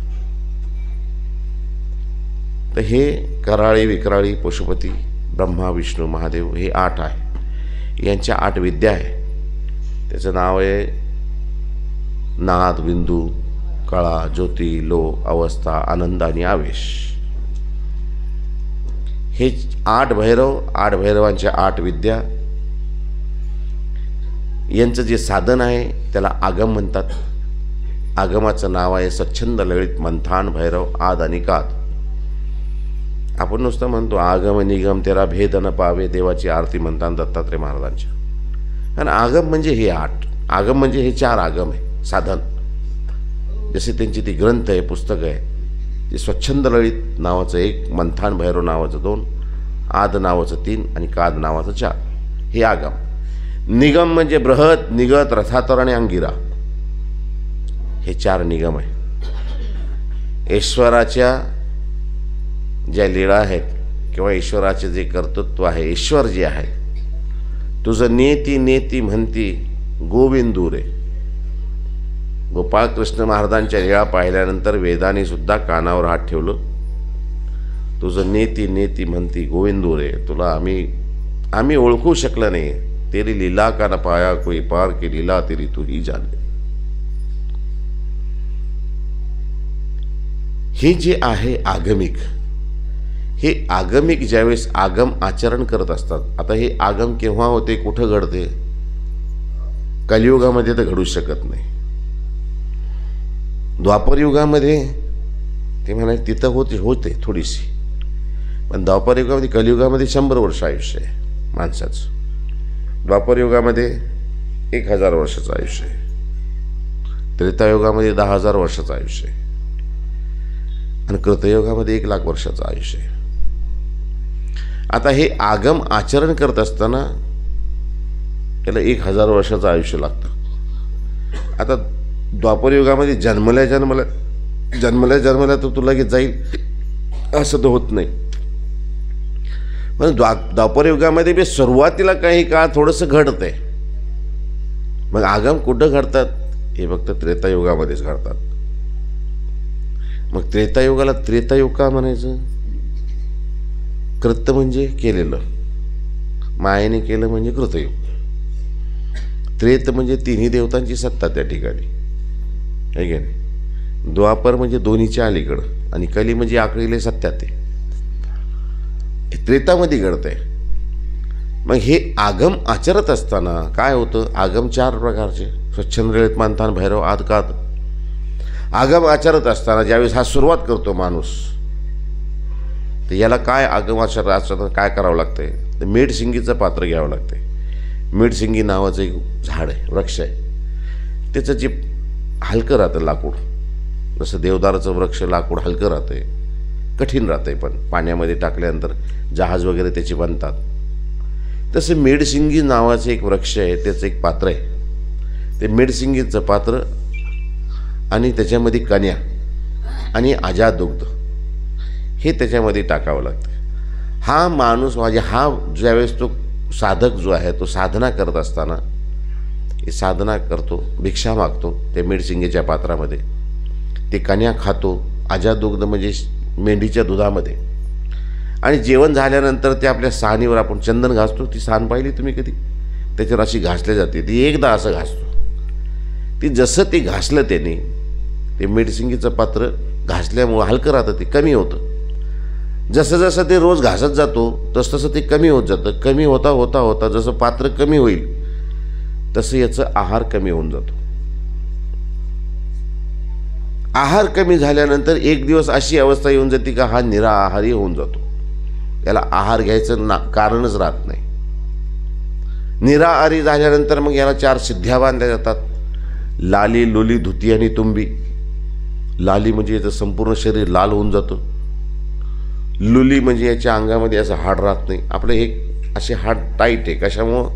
S1: तर हे कराळी, विक्राळी, पशुपती, ब्रह्मा, विष्णू, महादेव हे 8 आहे. यांच्या 8 विद्या आहे. त्याचं नाव आहे नाद, बिंदू, कळा, ज्योती, लो, अवस्था, आनंद आणि आवेश. हे 8 भैरव, 8 भैरवांच्या 8 विद्या. यांचं जे साधन आहे त्याला आगम म्हणतात. आगमाचं नाव आहे स्वच्छंद ललित मंथान भैरव आद आणि काद. आपण नुसतं म्हणतो आगम निगम तेरा भेद न पावे, देवाची आरती म्हणतात दत्तात्रय महाराजांच्या. आणि आगम म्हणजे हे 8, आगम म्हणजे हे 4 आगम आहे साधन. जसे त्यांची ती ग्रंथ आहे, पुस्तक आहे, ते स्वच्छंद ललित नावाचं 1, मंथान भैरव नावाचं 2, आद नावाचं 3 आणि काद नावाचं 4, हे आगम. निगम म्हणजे बृहत, निगत, रथातर आणि अंगिरा, हे 4 निगम आहे. ईश्वराच्या ज्या लीळा आहेत किंवा ईश्वराचे जे कर्तृत्व आहे, ईश्वर जे आहे, तुझं नेती नेती म्हणती गोविंदू रे. गोपाळकृष्ण महाराजांच्या लीळा पाहिल्यानंतर वेदाने सुद्धा कानावर हात ठेवलं. तुझं नेती नेती म्हणती गोविंदू रे, तुला आम्ही ओळखू शकलं नाही. तेरी लीला का न पाया कोई पार की लीला तेरी तू ही जाने. हे जे आहे आगमिक, हे आगमिक ज्यावेळेस आगम आचरण करत असतात. आता हे आगम केव्हा होते, कुठं घडते? कलियुगामध्ये तर घडू शकत नाही. द्वापर युगामध्ये ते म्हणाले तिथं होते थोडीशी, पण द्वापर युगामध्ये, कलियुगामध्ये 100 वर्ष आयुष्य आहे माणसाचं. द्वापर युगामध्ये 1000 वर्षाचं आयुष्य आहे. त्रेतायुगामध्ये 10,000 वर्षाचं आयुष्य आहे. आणि कृतयुगामध्ये 1,00,000 वर्षाचं आयुष्य आहे. आता हे आगम आचरण करत असताना त्याला 1000 वर्षाचं आयुष्य लागतं. आता द्वापर युगामध्ये जन्मल्या तर तुला लगेच जाईल असं तर होत नाही. पण द्वापर युगामध्ये बी सुरुवातीला काही काळ थोडंसं घडतंय. मग आगम कुठं घडतात? हे फक्त त्रेतायुगामध्येच घडतात. मग त्रेतायुगाला त्रेतायुग का म्हणायचं? कृत्य म्हणजे केलेलं, मायेने केलं म्हणजे कृतयुग. त्रेत म्हणजे 3 देवतांची सत्ता त्या ठिकाणी आहे की नाही. द्वापर म्हणजे दोन्हीच्या अलीकडं, आणि कली म्हणजे आकळीले सत्या, ते त्रेतामध्ये घडतंय. मग हे आगम आचरत असताना काय होतं? आगम 4 प्रकारचे, स्वच्छंद ललित मंथान भैरव आद काद. आगम आचरत असताना ज्यावेळेस हा सुरुवात करतो माणूस, तर याला काय आगम आचरत काय करावं लागतंय? तर मेढशिंगीचं पात्र घ्यावं लागतंय. मेढशिंगी नावाचं एक झाड आहे, वृक्ष आहे. त्याचं जे हलकं राहतं लाकूड, जसं देवदाराचं वृक्ष लाकूड हलकं राहतंय, कठीण राहतंय, पण पाण्यामध्ये टाकल्यानंतर जहाज वगैरे त्याचे बनतात. तसं मेढशिंगी नावाचं एक वृक्ष आहे, त्याचं एक पात्र आहे. ते मेढशिंगीचं पात्र आणि त्याच्यामध्ये कन्या आणि आजाद दुग्ध हे त्याच्यामध्ये टाकावं लागतं. हा माणूस म्हणजे हा ज्यावेळेस तो साधक जो आहे तो साधना करत असताना, हे साधना करतो, भिक्षा मागतो त्या मेढशिंगीच्या पात्रामध्ये, ते कन्या खातो, आजाद दुग्ध म्हणजे मेंढीच्या दुधामध्ये. आणि जेवण झाल्यानंतर ते आपल्या साणीवर आपण चंदन घासतो. ती साण पाहिली तुम्ही कधी? त्याच्यावर अशी घासली जाते. ती एकदा असं घासतो. ती जसं ते घासलं त्याने, ते मेढशिंगीचं पात्र घासल्यामुळं हलकं राहतं, ते कमी होतं. जसं जसं ते रोज घासत जातो तसं ते कमी होत जातं. कमी होता होता होता जसं पात्र कमी होईल तसं याचं आहार कमी होऊन जातो. आहार कमी झाल्यानंतर एक दिवस अशी अवस्था येऊन जाते का हा निराहारी होऊन जातो. याला आहार घ्यायचं कारणच राहत नाही. निराहारी झाल्यानंतर मग याला 4 सिद्ध्या बांधल्या जातात: लाली, लुली, धुती आणि तुंबी. लाली म्हणजे याचं संपूर्ण शरीर लाल होऊन जातं. लुली म्हणजे याच्या अंगामध्ये असं हाड राहत नाही. आपलं हे असे हाड टाईट आहे, कशामुळं?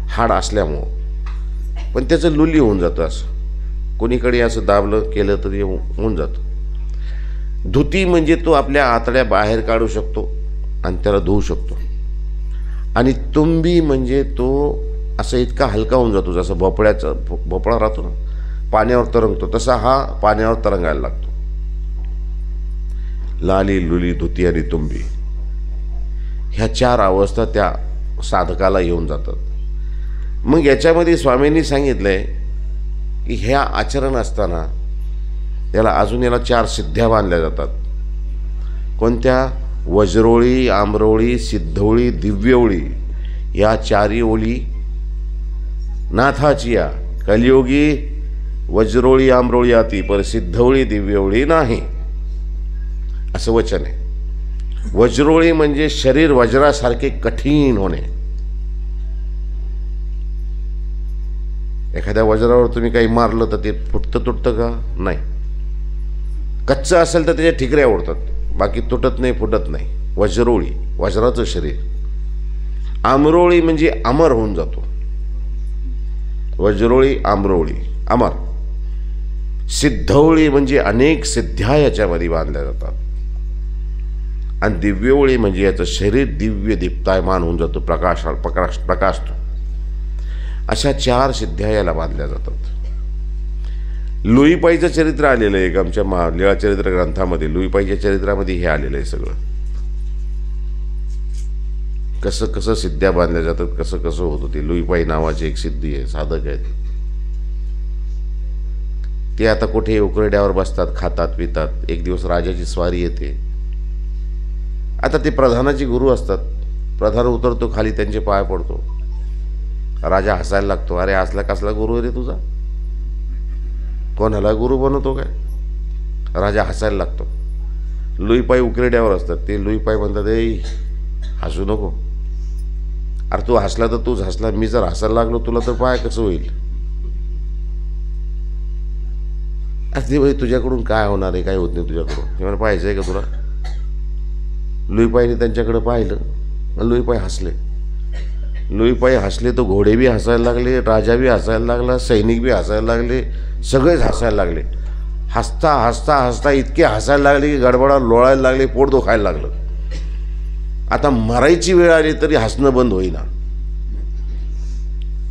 S1: हाड असल्यामुळं. पण त्याचं लुली होऊन जातं. असं कोणीकडे असं दाबलं केलं तरी होऊन जातं. धुती म्हणजे तो आपल्या आतड्या बाहेर काढू शकतो आणि त्याला धुवू शकतो. आणि तुंबी म्हणजे तो असं इतका हलका होऊन जातो, जसं भोपळा राहतो ना, पाण्यावर तरंगतो, तसा हा पाण्यावर तरंगायला लागतो. लाली, लुली, धुती आणि तुंबी ह्या 4 अवस्था त्या साधकाला येऊन जातात. मग याच्यामध्ये स्वामींनी सांगितलंय की ह्या आचरण असताना याला अजून 4 सिद्ध्या बांधल्या जातात. कोणत्या? वज्रोळी, आम्रोळी, सिद्धोळी, दिव्योळी. या 4 ओळी नाथाची या कलियुगी वज्रोळी आमरोळी आती पर सिद्धवळी दिव्यवळी नाही, असं वचन आहे. वज्रोळी म्हणजे शरीर वज्रासारखे कठीण होणे. एखाद्या वज्रावर तुम्ही काही मारलं तर ते फुटतं तुटतं का? नाही. कच्चं असेल तर त्याच्या ठिकऱ्या उडतात, बाकी तुटत नाही फुटत नाही. वज्रोळी वज्राचं शरीर. आमरोळी म्हणजे अमर होऊन जातो. वज्रोळी आमरोळी अमर. सिद्धवळी म्हणजे अनेक सिद्ध्या याच्यामध्ये बांधल्या जातात. आणि दिव्यवळी म्हणजे याचं शरीर दिव्य दीप्तायमान होऊन जातो, प्रकाशतो. अशा 4 सिद्ध्या याला बांधल्या जातात. लुईपाईचं चरित्र आलेलं आहे एक आमच्या लीळाचरित्र ग्रंथामध्ये. लुईपाईच्या चरित्रामध्ये हे आलेलं आहे सगळं. कसं कसं सिद्ध्या बांधल्या जातात, कसं कसं होत होते. लुईपाई नावाची एक सिद्धी आहे, साधक आहेत ते. आता कुठे उकरड्यावर बसतात, खातात पितात. एक दिवस राजाची स्वारी येते. आता ते प्रधानाचे गुरु असतात. प्रधान उतरतो खाली, त्यांचे पाय पडतो. राजा हसायला लागतो. अरे असला कसला गुरु रे तुझा, कोणाला गुरु बनवतो काय? राजा हसायला लागतो. लुईपाई उकरड्यावर असतात. ते लुईपाई म्हणतात, ए हसू नको. अरे तू हसला तर तूच हसला, मी जर हसायला लागलो तुला तर पाय कसं होईल? अरे भाई तुझ्याकडून काय होणार आहे? काय होत नाही तुझ्याकडून. तेव्हा पाहायचं आहे का तुला? लुईपाईने त्यांच्याकडे पाहिलं, लुईपाई हसले. लुईपाई हसले तर घोडे बी हसायला लागले, राजा बी हसायला लागला, सैनिक बी हसायला लागले, सगळेच हसायला लागले. हसता हसता हसता इतके हसायला लागले की गडबडा लोळायला लागले, पोट दुखायला लागलं. आता मरायची वेळ आली तरी हसणं बंद होईना.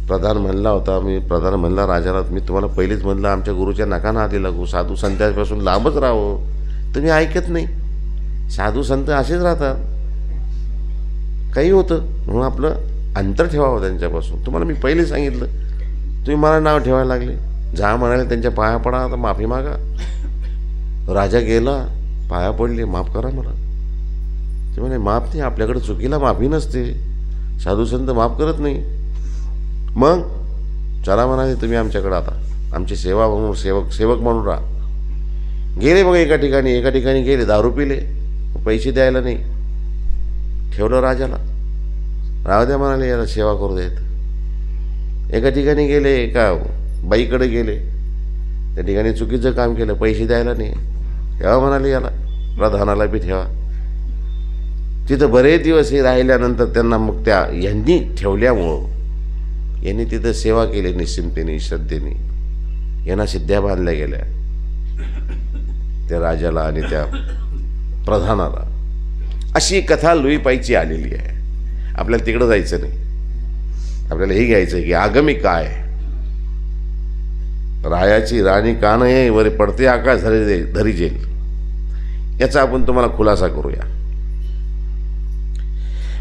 S1: प्रधान म्हणला राजाला, मी तुम्हाला पहिलेच म्हणलं आमच्या गुरुच्या नका नादी लागू, साधू संतांपासून लांबच राहावं. तुम्ही ऐकत नाही. साधू संत असेच राहतात, काही होतं म्हणून आपलं अंतर ठेवावं त्यांच्यापासून. तुम्हाला मी पहिले सांगितलं, तुम्ही मला नाव ठेवायला लागले. जा म्हणाले त्यांच्या पाया पडा, आता माफी मागा. राजा गेला, पाया पडले, माफ करा मला. ते म्हणे माफ नाही, आपल्याकडे चुकीला माफी नसते, साधू संत माफ करत नाही. मग चला म्हणाले तुम्ही आमच्याकडं, आता आमची सेवा म्हणून सेवक म्हणून राहा. गेले मग एका ठिकाणी गेले, दारू पिले, पैसे द्यायला नाही. ठेवलं राजाला, राहू द्या म्हणाले, याला सेवा करू देत. एका ठिकाणी गेले, एका बाईकडे गेले, त्या ठिकाणी चुकीचं काम केलं, पैसे द्यायला नाही. ठेवा म्हणाले याला, प्रधानाला बी ठेवा. तिथं बरेच दिवस हे राहिल्यानंतर त्यांना मग त्या यांनी ठेवल्यामुळं यांनी तिथं सेवा केली निश्चिंतेने, श्रद्धेने. यांना सिद्ध्या बांधल्या गेल्या त्या राजाला आणि त्या प्रधानाला. अशी कथा लुईपाईची आलेली आहे. आपल्याला तिकडं जायचं नाही, आपल्याला हे घ्यायचं की आगमी काय. रायाची राणी का नाही वर पडते आकाश धरी जेल, याचा आपण तुम्हाला खुलासा करूया.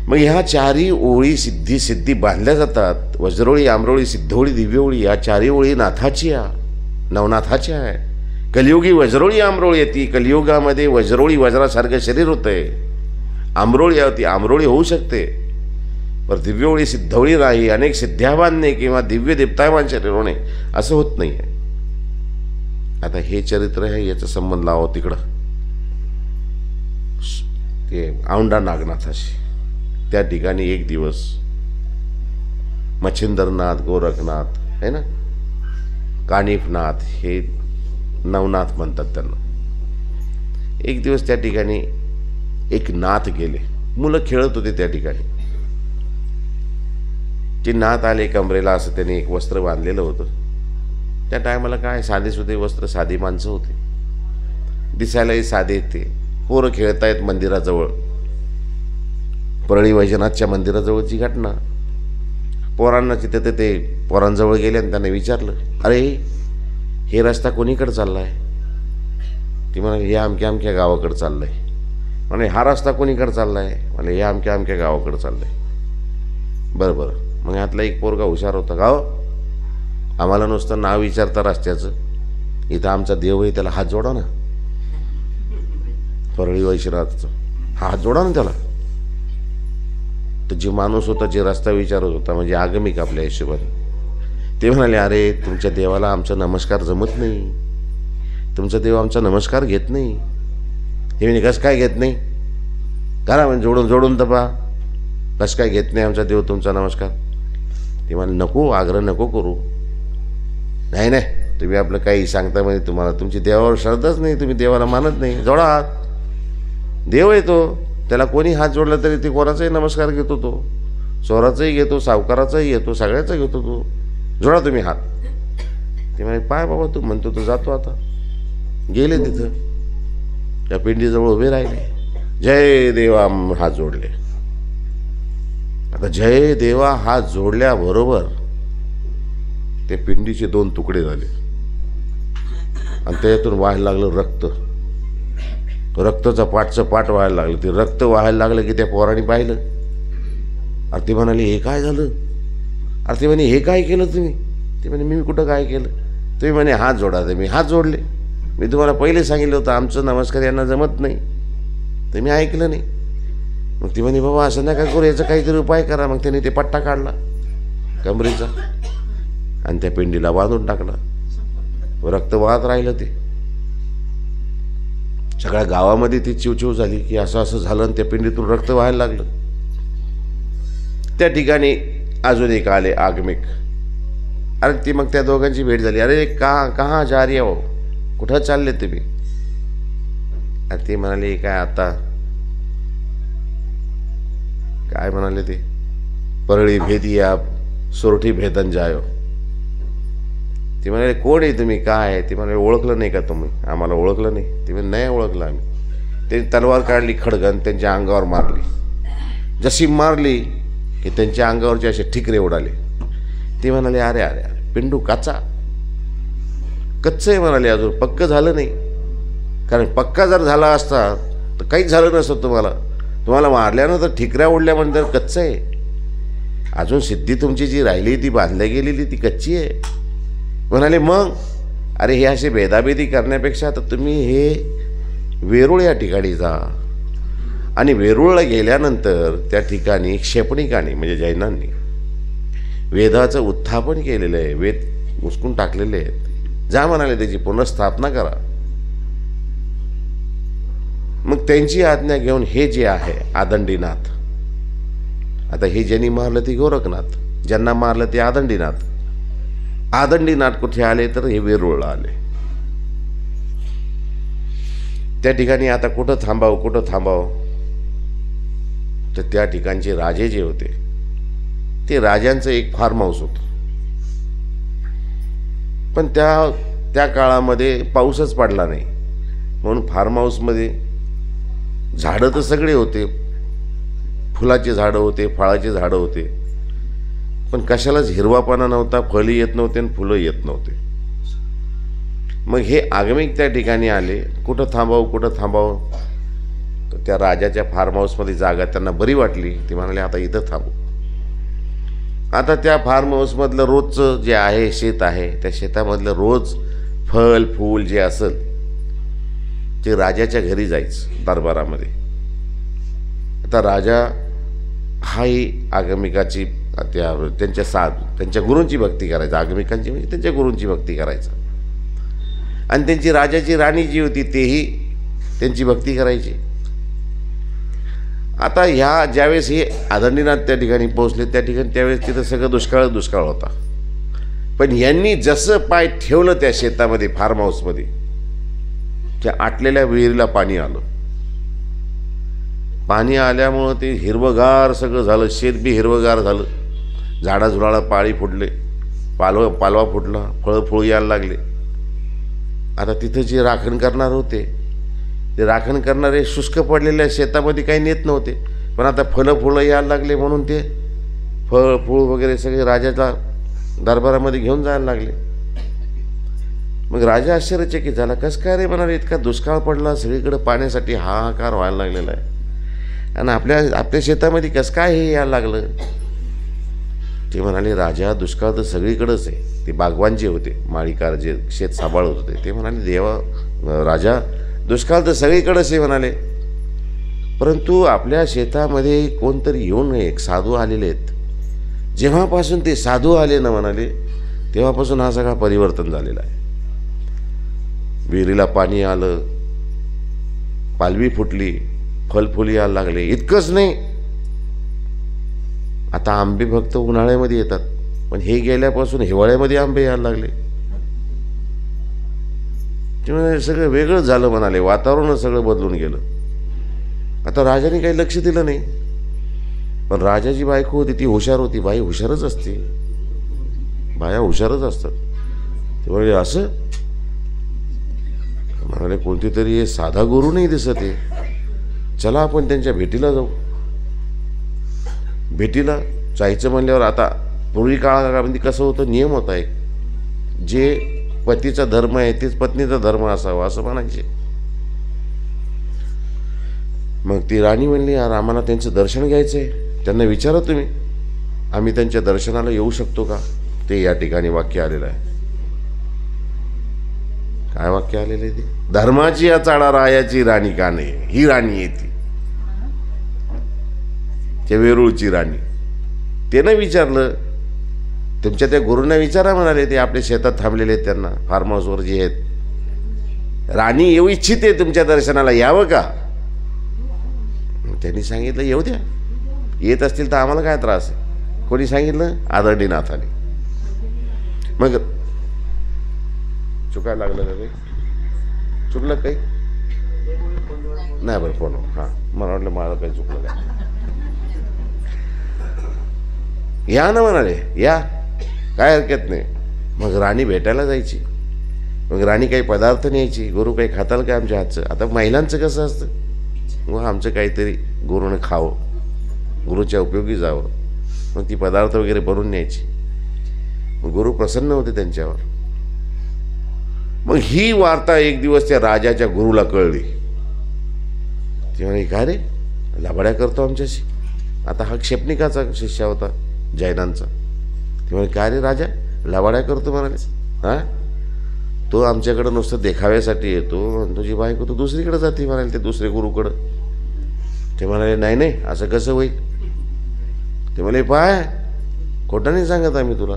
S1: मग ह्या 4 ओळी सिद्धी बांधल्या जातात. वज्रोळी आमरोळी सिद्धोळी दिव्यवळी या 4 ओळी नाथाच्या नवनाथाच्या आहे. कलियुगी वज्रोळी आमरोळी येते. कलियुगामध्ये वज्रोळी वज्रासारखं शरीर होतंय. आमरोळी होती, आमरोळी होऊ शकते, पण दिव्यवळी सिद्धवळी नाही. अनेक सिद्ध्या बांधणे किंवा दिव्य दीप्तायमान शरीर होणे असं होत नाही आहे. आता हे चरित्र आहे, याचा संबंध लावा तिकडं ते औंढा नागनाथाशी. त्या ठिकाणी एक दिवस मच्छिंद्रनाथ, गोरखनाथ आहे ना, कानिफनाथ, हे नवनाथ म्हणतात त्यांना. एक दिवस त्या ठिकाणी एक नाथ गेले. मुलं खेळत होते त्या ठिकाणी. ते नाथ आले, कमरेला असं त्यांनी एक वस्त्र बांधलेलं होतं. त्या टायमाला काय साधेसुधे वस्त्र, साधी माणसं होते, दिसायलाही साधे. ते पोरं खेळतायत मंदिराजवळ, परळी वैजनाथच्या मंदिराजवळची घटना. पोरांना तिथे ते पोरांजवळ गेले आणि त्यांना विचारलं, अरे हे रस्ता कोणीकडे चालला आहे? ती म्हणाले हे अमक्या गावाकडे चाललं आहे. म्हणे हा रस्ता कोणीकडे चालला आहे? म्हणे हे अमक्या गावाकडे चाललं आहे. बरं. मग यातला एक पोरगा हुशार होता, गाव आम्हाला नुसतं नाव विचारता रस्त्याचं, इथं आमचा देव आहे, त्याला हात जोडा ना. परळी वैजनाथचं हात जोडा ना त्याला. तर जे माणूस होता, जे रस्ता विचारत होता, म्हणजे आगमिक आपल्या हिशोबाने, ते म्हणाले, अरे तुमच्या देवाला आमचा नमस्कार जमत नाही, तुमचा देव आमचा नमस्कार घेत नाही. हे म्हणे, कसं काय घेत नाही? करा म्हणजे जोडून तर पहा, कसं काय घेत नाही आमचा देव तुमचा नमस्कार? ते म्हणाले, नको, आग्रह नको करू. नाही नाही, तुम्ही आपलं काही सांगता म्हणजे तुम्हाला तुमची देवावर श्रद्धाच नाही, तुम्ही देवाला मानत नाही. जोडा हात. देव येतो, त्याला कोणी हात जोडला तरी ते कोणाचाही नमस्कार घेतो, तो चोराचाही घेतो, सावकाराचाही घेतो, सगळ्याचा घेतो तो. जोडा तुम्ही हात. ते म्हणे, पाय बाबा, तू म्हणतो तो जातो आता. गेले तिथं, त्या पिंडीजवळ उभे राहिले, जय देवा हात जोडले. आता जय देवा हात जोडल्याबरोबर ते पिंडीचे 2 तुकडे झाले आणि त्याच्यातून व्हायला लागलं रक्त. रक्ताचा पाठचं पाठ व्हायला लागलं. ते रक्त व्हायला लागलं की त्या पोराने पाहिलं. अरे ते म्हणाले, हे काय झालं? अरे ते म्हणे, हे काय केलं तुम्ही? ते म्हणे, मी कुठं काय केलं? तुम्ही म्हणे हात जोडा. ते मी हात जोडले. मी तुम्हाला पहिले सांगितलं होतं आमचं नमस्कार यांना जमत नाही, तर मी ऐकलं नाही. मग ती म्हणे, बाबा असं नका करू, याचा काहीतरी उपाय करा. मग त्याने ते पट्टा काढला कमरेचा आणि त्या पिंडीला बांधून टाकला. रक्त वाहत राहिलं. ते सगळ्या गावामध्ये ती चिवचिव झाली की असं असं झालं आणि त्या पिंडीतून रक्त व्हायला लागलं. त्या ठिकाणी अजून एक आले आगमिक. अरे ती मग त्या दोघांची भेट झाली. अरे कहाँ जा रही हो, कुठं चालले तुम्ही? अरे ते म्हणाले, काय आता काय म्हणाले ते, परळी भेदिया सोरठी भेदन जायो. ते म्हणाले, कोण आहे तुम्ही, काय आहे? ते म्हणाले, ओळखलं नाही का तुम्ही? आम्हाला ओळखलं नाही. ते म्हणाले, नाही ओळखलं आम्ही. त्यांनी तलवार काढली, खडगन त्यांच्या अंगावर मारली. जशी मारली की त्यांच्या अंगावरचे असे ठिकरे उडाले. ते म्हणाले, अरे अरे अरे पिंडू कच्चा आहे म्हणाले, अजून पक्क झालं नाही. कारण पक्का जर झाला असता तर काहीच झालं नसतं. तुम्हाला मारल्यानंतर ठिकऱ्या उडल्या म्हणजे कच्चं आहे. अजून सिद्धी तुमची जी राहिली ती बांधल्या गेलेली ती कच्ची आहे. म्हणाले, मग अरे हे असे भेदाभेदी करण्यापेक्षा तर तुम्ही हे वेरूळ या ठिकाणी जा. आणि वेरूळला गेल्यानंतर त्या ठिकाणी क्षेपणिकांनी म्हणजे जैनांनी वेदाचं उत्थापन केलेलं आहे, वेद उचकून टाकलेले आहेत. जा म्हणाले, त्याची पुनर्स्थापना करा. मग त्यांची आज्ञा घेऊन हे जे आहे आदंडीनाथ, आता हे ज्यांनी मारलं ते गोरखनाथ, ज्यांना मारलं ते आदंडीनाथ. आदंडीनाथ कुठे आले तर हे वेरूळला आले. त्या ठिकाणी आता कुठं थांबावं तर त्या ठिकाणचे राजे जे होते ते राजांचं एक फार्म हाऊस होतं. पण त्या काळामध्ये पाऊसच पडला नाही, म्हणून फार्म हाऊसमध्ये झाडं तर सगळे होते, फुलाचे झाडं होते, फळाचे झाडं होते, पण कशालाच हिरवापणा नव्हता, फळी येत नव्हते आणि फुलं येत नव्हते. मग हे आगमिक त्या ठिकाणी आले. कुठं थांबावं तर त्या राजाच्या फार्म हाऊसमध्ये जागा त्यांना बरी वाटली. ते म्हणाले, आता इथं थांबू. आता त्या फार्म हाऊसमधलं रोजचं जे आहे शेत आहे, त्या शेतामधलं रोज फळ फूल जे असेल ते राजाच्या घरी जायचं दरबारामध्ये. आता राजा हाही आगमिकाची त्यांच्या गुरूंची भक्ती करायचा. आगमिकांची म्हणजे त्यांच्या गुरूंची भक्ती करायचा. आणि त्यांची राजाची राणी जी होती तेही त्यांची भक्ती करायची. आता ज्यावेळेस हे आदंडीनाथ त्या ठिकाणी पोहोचले त्यावेळेस तिथं सगळं दुष्काळ होता. पण यांनी जसं पाय ठेवलं त्या शेतामध्ये फार्म हाऊसमध्ये, त्या आटलेल्या विहिरीला पाणी आलं. पाणी आल्यामुळं ते हिरवगार सगळं झालं, शेत बी हिरवगार झालं, झाडाझुडाला पाळी फुटले, पालवा फुटला, फळं यायला लागले. आता तिथं जे राखण करणार होते ते राखण करणारे शुष्क पडलेल्या शेतामध्ये काही नेत नव्हते, पण आता फुलं यायला लागले म्हणून ते फूळ वगैरे सगळे राजाच्या दरबारामध्ये घेऊन जायला लागले. मग राजा आश्चर्यचकित झाला. कसं काय रे म्हणाले, इतका दुष्काळ पडला, सगळीकडे पाण्यासाठी हाहाकार व्हायला लागलेला आहे आणि आपल्या शेतामध्ये कसं काय हे यायला लागलं? ते म्हणाले, राजा दुष्काळ तर सगळीकडेच आहे. ते बागवान जे होते, माळीकार जे शेत सांभाळत होते, ते म्हणाले, राजा दुष्काळ तर सगळीकडेच आहे म्हणाले, परंतु आपल्या शेतामध्ये कोणतरी येऊन एक साधू आलेले आहेत. जेव्हापासून ते साधू आले ना म्हणाले, तेव्हापासून हा सगळा परिवर्तन झालेला आहे. विहिरीला पाणी आलं, पालवी फुटली, फलफुली यायला लागले. इतकंच नाही, आता आंबे फक्त उन्हाळ्यामध्ये येतात, पण हे गेल्यापासून हिवाळ्यामध्ये आंबे यायला लागले. त्यामुळे सगळं वेगळं झालं म्हणाले, वातावरण सगळं बदलून गेलं. आता राजाने काही लक्ष दिलं नाही, पण राजाची बायको होती ती हुशार होती. बाई हुशारच असते, बाया हुशारच असतात. त्यामुळे असं म्हणाले, कोणती तरी साधा गुरु नाही दिसत आहे, चला आपण त्यांच्या भेटीला जाऊ. भेटीला जायचं म्हणल्यावर आता पूर्वी काळामध्ये कसं होतं, नियम होता एक, जे पतीचा धर्म आहे तेच पत्नीचा धर्म असावा असं म्हणायचे. मग ती राणी म्हणली, यार आम्हाला त्यांचं दर्शन घ्यायचं आहे, त्यांना विचारा तुम्ही, आम्ही त्यांच्या दर्शनाला येऊ शकतो का. ते या ठिकाणी वाक्य आलेलं आहे. काय वाक्य आलेलं आहे ते, धर्माची या चाळा रायाची राणी का नाही. ही राणी आहे ती, त्या वेरूळची राणी. त्यानं विचारलं, तुमच्या त्या गुरूंना विचारा म्हणाले, ते आपल्या शेतात थांबलेले आहेत, त्यांना फार्म हाऊसवर जे आहेत, राणी येऊ इच्छिते तुमच्या दर्शनाला, यावं का. त्यांनी सांगितलं येऊ द्या, येत असतील तर आम्हाला काय त्रास आहे. कोणी सांगितलं, आदरणीनाथाने. मग चुकायला लागलं का काही, चुकलं काही नाही बरं फोन. हां, मला वाटलं माझं काही चुकलं काय. या ना म्हणाले, या काय हरकत नाही. मग राणी भेटायला जायची. मग राणी काही पदार्थ न्यायची, गुरु काही खाताल काय आमच्या हातचं. आता महिलांचं कसं असतं, मग आमचं काहीतरी गुरुने खावं, गुरुच्या उपयोगी जावं. मग ती पदार्थ वगैरे भरून न्यायची. मग गुरु प्रसन्न होते त्यांच्यावर. मग ही वार्ता एक दिवस त्या राजाच्या गुरुला कळली. ती म्हणे, काय रे लबाड्या करतो आमच्याशी. आता हा क्षेपणिकाचा शिष्य होता जैनांचा. ते म्हणे, काय रे राजा लबाड्या करतो म्हणाले. हां, तो आमच्याकडं नुसतं देखाव्यासाठी येतो, तुझी बायको तो दुसरीकडे जाते म्हणाले, ते दुसरे गुरुकडं. ते म्हणाले, नाही नाही असं कसं होईल. ते म्हणे, पाय खोटं नाही सांगत आम्ही तुला.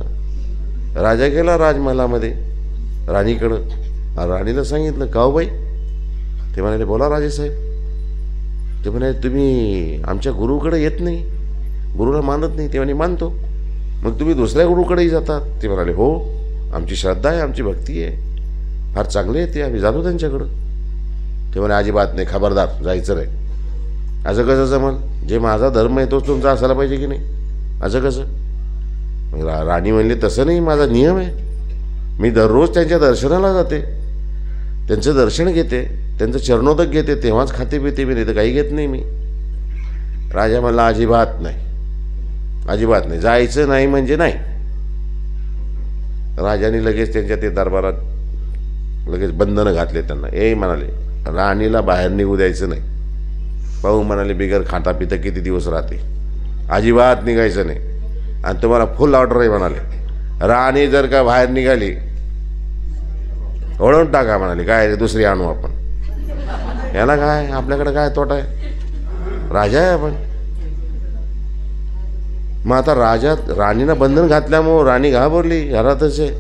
S1: राजा गेला राजमहालामध्ये राणीकडं, राणीला सांगितलं, का हो बाई. ते म्हणाले, बोला राजेसाहेब. ते म्हणाले, तुम्ही आमच्या गुरुकडे येत नाही, गुरुला मानत नाही. ते म्हणे, मानतो. मग तुम्ही दुसऱ्या गुरुकडेही जातात. ते म्हणाले, हो आमची श्रद्धा आहे, आमची भक्ती आहे, फार चांगले आहे ते, आम्ही जातो त्यांच्याकडं. ते म्हणे, अजिबात नाही, खबरदार जायचं नाही. असं कसं जमल, जे माझा धर्म आहे तोच तुमचा असायला पाहिजे की नाही, असं कसं. मग राणी म्हणली, तसं नाही, माझा नियम आहे, मी दररोज त्यांच्या दर्शनाला जाते, त्यांचं दर्शन घेते, त्यांचं चरणोदक घेते, तेव्हाच खाते पिते मी, नाही तर काही घेत नाही मी. राजा म्हणला, अजिबात नाही, अजिबात नाही, जायचं नाही म्हणजे नाही. राजाने लगेच त्यांच्या ते दरबारात लगेच बंधनं घातले त्यांना. ए म्हणाले, राणीला बाहेर निघू द्यायचं नाही. पाहू म्हणाले, बिगर खाता पिता किती दिवस राहते, अजिबात निघायचं नाही. आणि तुम्हाला फुल ऑर्डर आहे म्हणाले, राणी जर का बाहेर निघाली ओढून टाका म्हणाले, काय दुसरी आणू आपण, याला काय आपल्याकडे काय तोटा आहे, राजा आहे आपण. मग आता राणीनं बंधन घातल्यामुळं राणी घाबरली, घरातच आहे.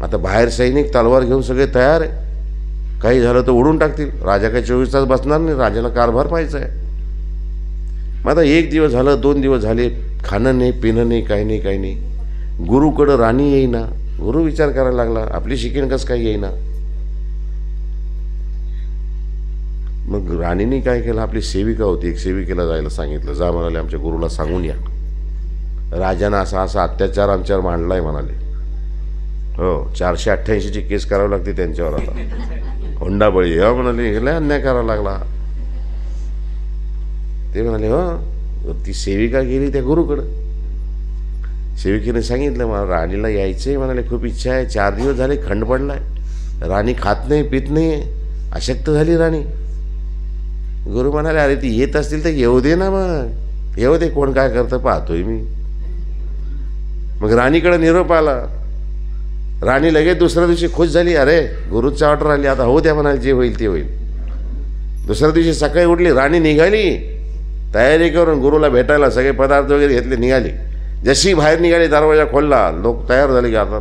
S1: आता बाहेर सैनिक तलवार घेऊन सगळे तयार आहे, काही झालं तर उडून टाकतील. राजा काही 24 तास बसणार नाही, राजाला कारभार पाहायचा आहे. मग आता 1 दिवस झालं, 2 दिवस झाले, खाणं नाही, पिणं नाही, काही नाही, काही नाही. गुरुकडं राणी येईना. गुरु विचार करायला लागला, आपली शिकेन कसं काही येईना. मग राणीने काय केलं, आपली सेविका होती, एक सेविकेला जायला सांगितलं, जा म्हणाले आमच्या गुरुला सांगून या, राजानं असा असा अत्याचार आमच्यावर मांडलाय म्हणाले. हो, 488ची केस करावी लागते त्यांच्यावर. आता हुंडाबळी हो म्हणाले, लय अन्याय करावा लागला. ते म्हणाले, हो. ती सेविका गेली त्या गुरुकडं. सेविकेने सांगितलं, मला राणीला यायचंय म्हणाले, खूप इच्छा आहे, 4 दिवस झाले खंड पडलाय, राणी खात नाही पित नाही, अशक्त झाली राणी. गुरु म्हणाले, अरे ती येत असतील तर येऊ दे ना, मग येऊ दे, कोण काय करतं पाहतोय मी. मग राणीकडे निरोप आला. राणी लगेच दुसऱ्या दिवशी खुश झाली, अरे गुरुची ऑर्डर आली, आता होऊ द्या म्हणाले, जे होईल ते होईल. दुसऱ्या दिवशी सकाळी उठली, राणी निघाली तयारी करून गुरुला भेटायला, सगळे पदार्थ वगैरे घेतले, निघाली. जशी बाहेर निघाली, दरवाजा खोलला, लोक तयार झाले की आता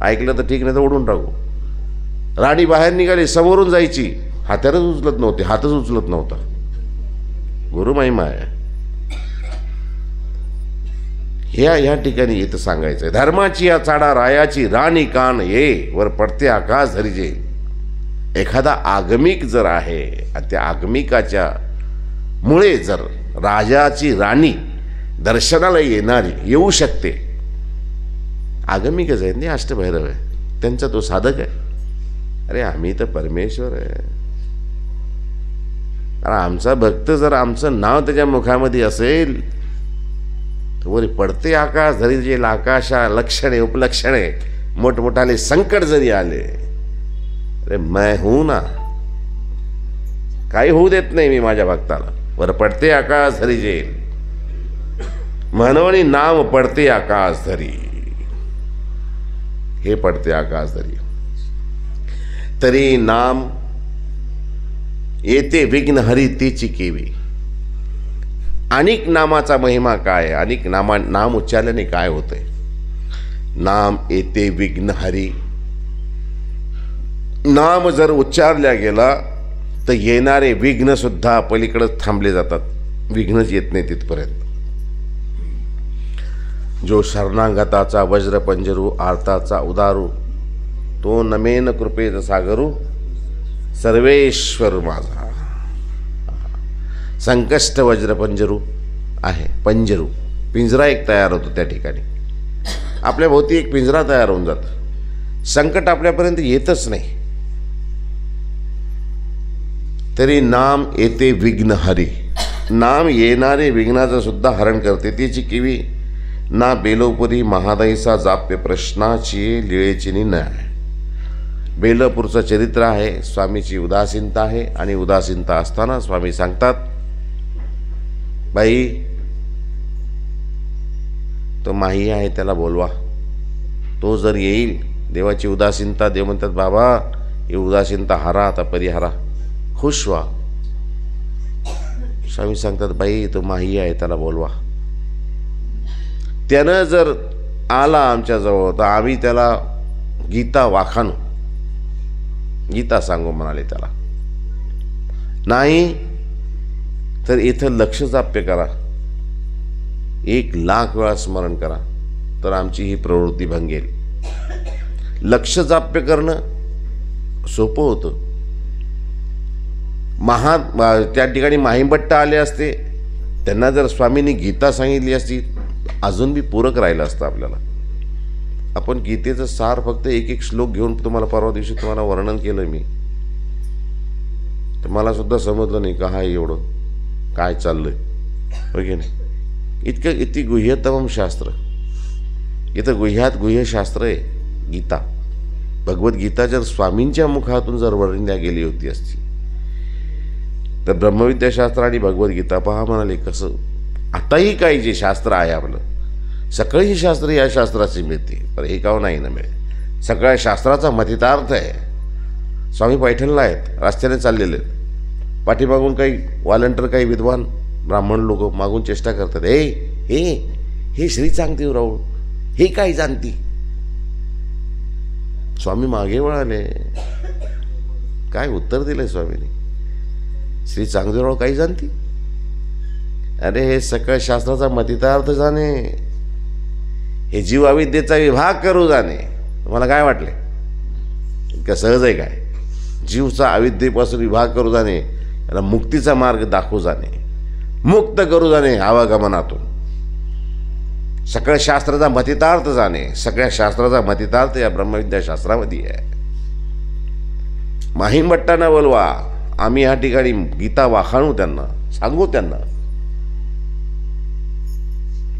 S1: ऐकलं तर ठीक, नाही तर ओढून टाकू. राणी बाहेर निघाली, समोरून जायची, हातारच उचलत नव्हते, हातच उचलत नव्हता. गुरुमहिमा आहे. ह्या ठिकाणी इथं सांगायचं, धर्माची या चाडा रायाची राणी कान ये, वर पडते आकाश धरिजे. एखादा आगमिक जर आहे आणि त्या आगमिकाच्या मुळे जर राजाची राणी दर्शनाला येऊ शकते. आगमिकच आहेत नाही, अष्टभैरव आहे, त्यांचा तो साधक आहे. अरे आम्ही तर परमेश्वर आहे. अरे आमचा भक्त जर आमचं नाव त्याच्या मुखामध्ये असेल तर वर पडते आकाश धरिजे. आकाशा लक्षणे उपलक्षणे मोठमोठाले संकट जरी आले, अरे मैं हूं ना, काही होऊ देत नाही मी माझ्या भक्ताला. वर पडते आकाश धरिजे, म्हणून नाम पडते आकाश धरी. हे पडते आकाश धरी तरी नाम येते विघ्न हरी तेची केवी. अनेक नामाचा महिमा काय, अनेक नाम उच्चारल्याने काय होतंय. नाम येते विघ्न हरी. नाम जर उच्चारल्या गेला तर येणारे विघ्न सुद्धा पलीकडे थांबले जातात, विघ्नच येत नाही तिथपर्यंत. जो शरणागताचा वज्रपंजरू, आर्ताचा उदारू, तो नमेन कृपेत सागरू, सर्वेश्वर माझा. संकष्ट वज्रपंजरू आहे. पंजरू पिंजरा एक तयार होतो त्या ठिकाणी. आपल्या भोवती एक पिंजरा तयार होऊन जातं. संकट आपल्यापर्यंत येतच नाही. तरी नाम येते विघ्न हरी. नाम येणारे विघ्नाचं सुद्धा हरण करते. त्याची किवी ना बेलोपुरी महादाईचा जाप्य प्रश्नाची लिळेची नाही. बेलापूरचं चरित्र आहे. स्वामीची उदासीनता आहे आणि उदासीनता असताना स्वामी सांगतात, बाई तो माही आहे त्याला बोलवा, तो जर येईल. देवाची उदासीनता, देव म्हणतात बाबा ही उदासीनता हरा, आता परिहारा, खुश व्हा. स्वामी सांगतात बाई तो माही आहे त्याला बोलवा. त्यानं जर आला आमच्याजवळ तर आम्ही त्याला गीता वाखाणू, गीता सांगू म्हणाले त्याला. नाही तर इथं लक्ष जाप्य करा, 1,00,000 वेळा स्मरण करा, तर आमची ही प्रवृत्ती भंगेल. लक्ष जाप्य करणं सोपं होतं. त्या ठिकाणी माहीभट्ट आले असते, त्यांना जर स्वामींनी गीता सांगितली असती अजून बी पूरक राहिलं असतं आपल्याला. आपण गीतेचं सार फक्त एक श्लोक घेऊन तुम्हाला परवा दिवशी तुम्हाला वर्णन केलं मी, तर मला सुद्धा समजलं नाही का हा एवढं काय चाललंय, हो की नाही. इतकं इतकी गुह्यतम शास्त्र, इथं गुह्यात गुह्य शास्त्र आहे गीता. भगवद्गीता जर स्वामींच्या मुखातून जर वर्णिल्या गेली होती असती तर ब्रह्मविद्याशास्त्र आणि भगवद्गीता पहा म्हणाले कसं. आताही काही जे शास्त्र आहे आपलं, सगळी शास्त्र या शास्त्राची मिळते, पण एकावर नाही ना मिळेल. सगळ्या शास्त्राचा मथितार्थ आहे. स्वामी पैठणला आहेत, रस्त्याने चाललेले आहेत. पाठीमागून काही वॉलंटियर, काही विद्वान ब्राह्मण लोक मागून चेष्टा करतात, हे श्री चांगदेव राऊळ हे काय जाणती. स्वामी मागे वळाले, काय उत्तर दिलंय स्वामींनी. श्री चांगदेव राऊळ काही जाणती. अरे हे सकळ शास्त्राचा मथितार्थ जाणे, हे जीव अविद्येचा विभाग करू जाणे. तुम्हाला काय वाटले, इतकं सहज आहे काय. जीवचा अविद्येपासून विभाग करू जाणे, याला मुक्तीचा मार्ग दाखवू जाणे, मुक्त करू जाणे आवागमनातून. सगळ्या शास्त्राचा मथितार्थ जाणे. सगळ्या शास्त्राचा मथितार्थ या ब्रह्मविद्या शास्त्रामध्ये आहे. माहीमभट्टांना बोलवा, आम्ही या ठिकाणी गीता वाखाणू, त्यांना सांगू. त्यांना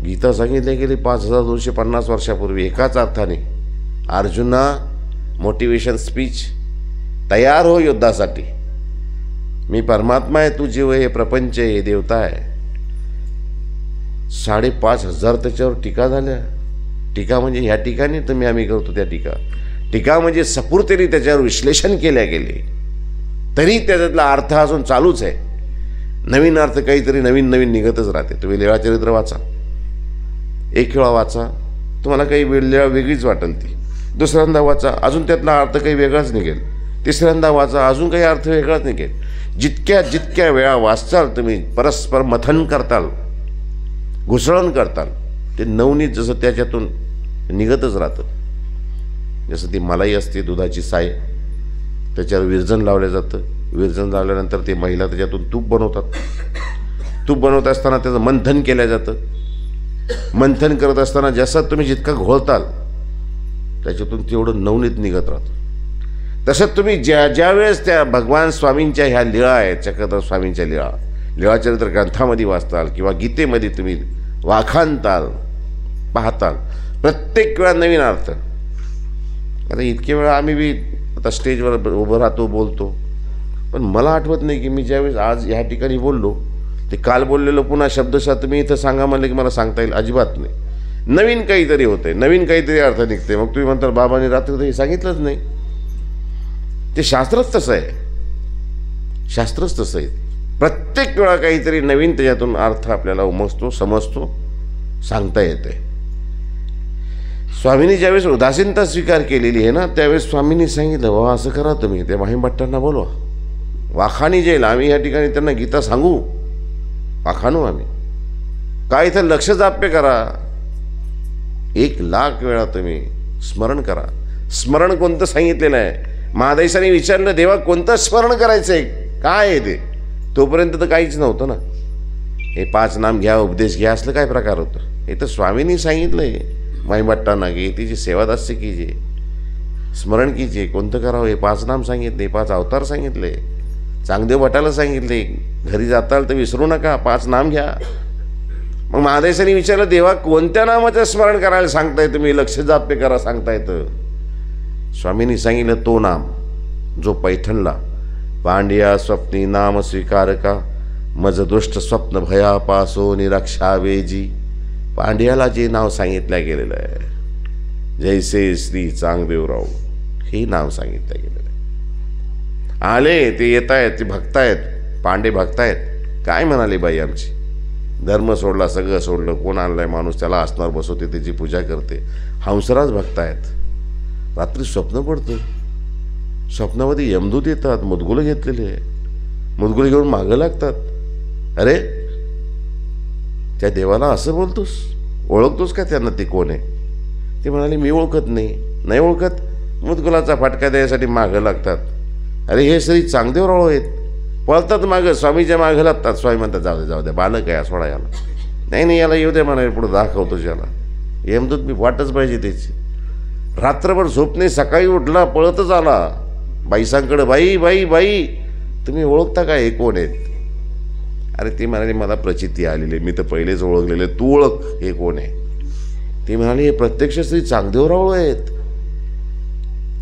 S1: गीता सांगितली गेली 5250 वर्षापूर्वी एकाच अर्थाने. अर्जुना मोटिवेशन स्पीच, तयार हो युद्धासाठी. मी परमात्मा आहे, तू जीव आहे, हे प्रपंच आहे, हे देवता आहे. 5,500 त्याच्यावर टीका झाल्या. टीका म्हणजे ह्या ठिकाणी तुम्ही आम्ही करतो त्या टीका. टीका म्हणजे सपूर्तेने त्याच्यावर विश्लेषण केल्या गेले, तरी त्याच्यातला अर्थ अजून चालूच आहे. नवीन अर्थ काहीतरी नवीन नवीन निघतच राहते. तुम्ही लीळाचरित्र वाचा, एक वेळा वाचा, तुम्हाला काही वेळ वेगळीच वाटेल ती. दुसऱ्यांदा वाचा, अजून त्यातला अर्थ काही वेगळाच निघेल. तिसऱ्यांदा वाचा, अजून काही अर्थ वेगळाच निघेल. जितक्या वेळा वाचताल तुम्ही, परस्पर मथन करताल, घुसळण करताल, ते नवनीत जसं त्याच्यातून निघतच राहतं. जसं ती मलाई असते, दुधाची साय, त्याच्यावर विरजण लावलं जातं. विरजण लावल्यानंतर ते महिला त्याच्यातून तूप बनवतात. तूप बनवत असताना त्याचं मंथन केलं जातं. मंथन करत असताना जसं तुम्ही जितका घोळताल त्याच्यातून तेवढं नवनीत निघत राहतं. तसंच तुम्ही ज्या वेळेस त्या भगवान स्वामींच्या ह्या लीळा आहेत, चक्रधर स्वामींच्या लीळाचरित्र ग्रंथामध्ये वाचताल किंवा गीतेमध्ये तुम्ही वाखाणताल, पाहताल, प्रत्येक वेळा नवीन अर्थ. आता इतके वेळा आम्ही बी आता स्टेजवर उभं राहतो, बोलतो, पण मला आठवत नाही की मी ज्यावेळेस आज ह्या ठिकाणी बोललो ते काल बोललेलं पुन्हा शब्दशः तुम्ही इथं सांगा म्हणलं की मला सांगता येईल, अजिबात नाही. नवीन काहीतरी होतंय, नवीन काहीतरी अर्थ निघते. मग तुम्ही म्हणता बाबांनी रात्री तर हे सांगितलंच नाही. ते शास्त्रच तसं आहे, शास्त्रच तसं आहे. प्रत्येक वेळा काहीतरी नवीन त्याच्यातून अर्थ आपल्याला उमजतो, समजतो, सांगता येते. स्वामींनी ज्यावेळेस उदासीनता स्वीकार केलेली आहे ना, त्यावेळेस स्वामींनी सांगितलं, बाबा असं करा तुम्ही, त्या माहीम भट्टांना बोलवा, वाखाणी जाईल. आम्ही या ठिकाणी त्यांना गीता सांगू, वाखाणू आम्ही. काय इथं लक्ष जाप्य करा, 1,00,000 वेळा तुम्ही स्मरण करा. स्मरण कोणतं सांगितलेलं आहे? महादेशाने विचारलं, देवा कोणतं स्मरण करायचं आहे, काय आहे ते? तोपर्यंत तर काहीच नव्हतं ना. हे 5 नाम घ्या, उपदेश घ्या, असलं काय प्रकार होतं? हे तर स्वामींनी सांगितलं आहे माईभट्टांना की तिची सेवादास्य कीजिए, स्मरण कीजिए. कोणतं करावं? हे 5 नाम सांगितले, 5 अवतार सांगितले, चांगदेव भटाला सांगितले, घरी जाताल तर विसरू नका, 5 नाम घ्या. मग महादेशाने विचारलं, देवा कोणत्या नामाचं स्मरण करायला सांगताय तुम्ही, लक्ष जाप्य करा सांगता येतं? स्वामींनी सांगितलं, तो नाम जो पैठणला पांड्या स्वप्नी नाम स्वीकार का, मज दुष्ट स्वप्न भयापासो निरक्षावेजी. पांड्याला जे नाव सांगितलं गेलेलं आहे, जैसे श्री चांगदेवराव, हे नाव सांगितलं गेलेलं आहे. आले ते येत आहेत, ते भक्त आहेत, पांडे भक्त आहेत. काय म्हणाले बाई आमची, धर्म सोडला, सगळं सोडलं, कोण आणलाय माणूस, त्याला आसनावर बसवते, त्याची पूजा करते. हंसराज भक्त आहेत. रात्री स्वप्न पडतं, स्वप्नामध्ये यमदूत येतात, मुदगुलं घेतलेले, मुदगुलं घेऊन मागं लागतात. अरे त्या देवाला असं बोलतोस, ओळखतोस का त्यांना, ते कोण आहे? ते म्हणाले, मी ओळखत नाही. नाही ओळखत? मुदगुलाचा फटका द्यायसाठी मागं लागतात. अरे हे श्री चांगदेवराव आहेत, पळतात मागं, स्वामीच्या मागं लागतात. स्वामी म्हणतात, जाऊ द्या बालक आहे, सोडा याला. नाही याला येऊ द्या म्हणाले, पुढं दाखवतो याला. यमदूत मी वाटच पाहिजे त्याची. रात्रभर झोप नाही, सकाळी उठला, पळतच आला बाईसांकडं, बाई बाई बाई तुम्ही ओळखता का, हे कोण आहेत? अरे ते म्हणाले, मला प्रचिती आलेली, मी तर पहिलेच ओळखलेले, तू ओळख हे कोण आहे. ते म्हणाले, हे प्रत्यक्ष श्री चांगदेवराव आहेत.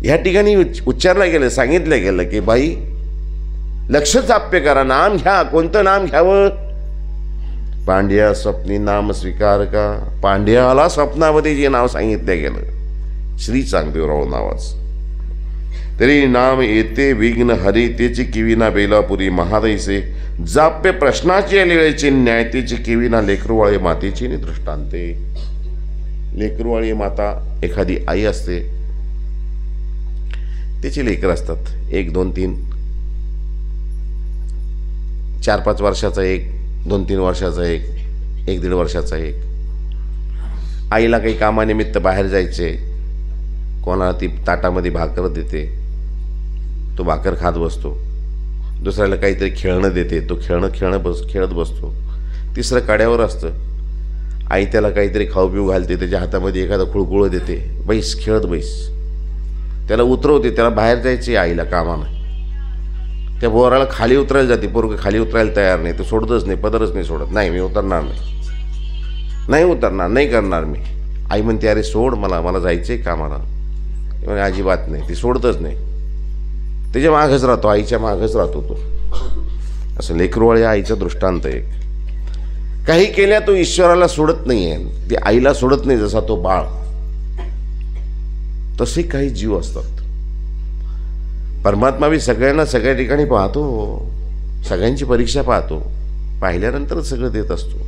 S1: ह्या ठिकाणी उच्चारलं गेलं, सांगितलं गेलं की बाई लक्ष जाप्य करा, नाम घ्या. कोणतं नाम घ्यावं? पांड्या स्वप्नी नाम स्वीकार का. पांड्याला स्वप्नामध्ये जे नाव सांगितलं गेलं, श्री चांगदेवराव नावाचं. तरी नाम येते विघ्न हरी, तेची किविना बेलापुरी महादैसे. जाप्य प्रश्नाची लिळेची न्याय, तेची किविना लेकरुवाळे मातेची दृष्टांते. लेकरुवाळी माता एखादी आई असते, त्याची लेकर असतात, 1, 2, 3, 4-5 वर्षाचा एक, 2-3 वर्षाचा एक, 1-1.5 वर्षाचा एक. आईला काही कामानिमित्त बाहेर जायचे, कोणाला ती ताटामध्ये भाकर देते, तो भाकर खात बसतो. दुसऱ्याला काहीतरी खेळणं देते, तो खेळत बसतो. तिसरं काड्यावर असतं, आई त्याला काहीतरी खाऊ पिऊ घालते, त्याच्या हातामध्ये एखादं खुळकुळं देते, बैस खेळत बैस. त्याला उतरवते, त्याला बाहेर जायचे आईला कामानं. त्या बोराला खाली उतरायला जाते, पोरगं खाली उतरायला तयार नाही, तो सोडतच नाही, पदरच नाही सोडत. नाही मी उतरणार नाही उतरणार, नाही करणार मी. आई म्हणते, अरे सोड, मला जायचं आहे कामाला. म्हणजे अजिबात नाही, ती सोडतच नाही, त्याच्या मागच राहतो, आईच्या मागच राहतो तो. असं लेकरुवाळे आईचं दृष्टांत आहे. काही केल्या तो ईश्वराला सोडत नाही आहे, ती आईला सोडत नाही. जसा तो बाळ, तसे काही जीव असतात. परमात्मा बी सगळ्यांना सगळ्या ठिकाणी पाहतो, सगळ्यांची परीक्षा पाहतो, पाहिल्यानंतरच सगळं देत असतो.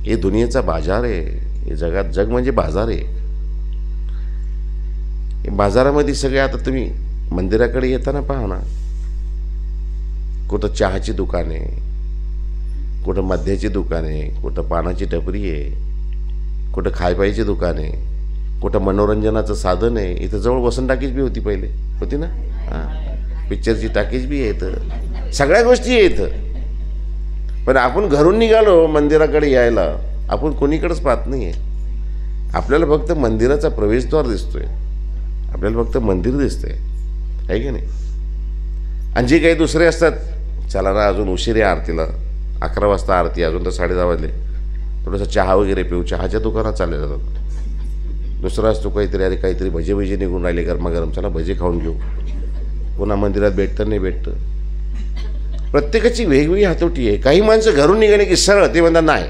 S1: हे दुनियेचा बाजार आहे. हे जगात जग म्हणजे बाजार आहे. बाजारामध्ये सगळे आता तुम्ही मंदिराकडे येताना पहा ना, कुठं चहाची दुकान आहे, कुठं मद्याची दुकान आहे, कुठं पानाची टपरी आहे, कुठं खायपायची दुकान आहे, कुठं मनोरंजनाचं साधन आहे. इथं जवळ वसंत टाकीज बी होती, पहिले होती ना, हां, पिक्चरची टाकीज बी आहे इथं, सगळ्या गोष्टी आहे इथं. पण आपण घरून निघालो मंदिराकडे यायला, आपण कोणीकडेच पाहत नाही आहे. आपल्याला फक्त मंदिराचा प्रवेशद्वार दिसतोय, आपल्याला फक्त मंदिर दिसतंय, आहे की नाही. आणि जे काही दुसरे असतात, चला ना अजून उशीर आहे आरतीला, 11 वाजता आरती, अजून तर 10:30 वाजले, थोडंसं चहा वगैरे पिऊ, चहाच्या दुकानात चालले जातात. दुसरा असतो काहीतरी, अरे काहीतरी भजे निघून राहिले गरमागरम, चला भजे खाऊन घेऊ. पुन्हा मंदिरात भेटतं नाही भेटतं. प्रत्येकाची वेगवेगळी हातोटी आहे. काही माणसं घरून निघाले की सरळ ते म्हणतात नाही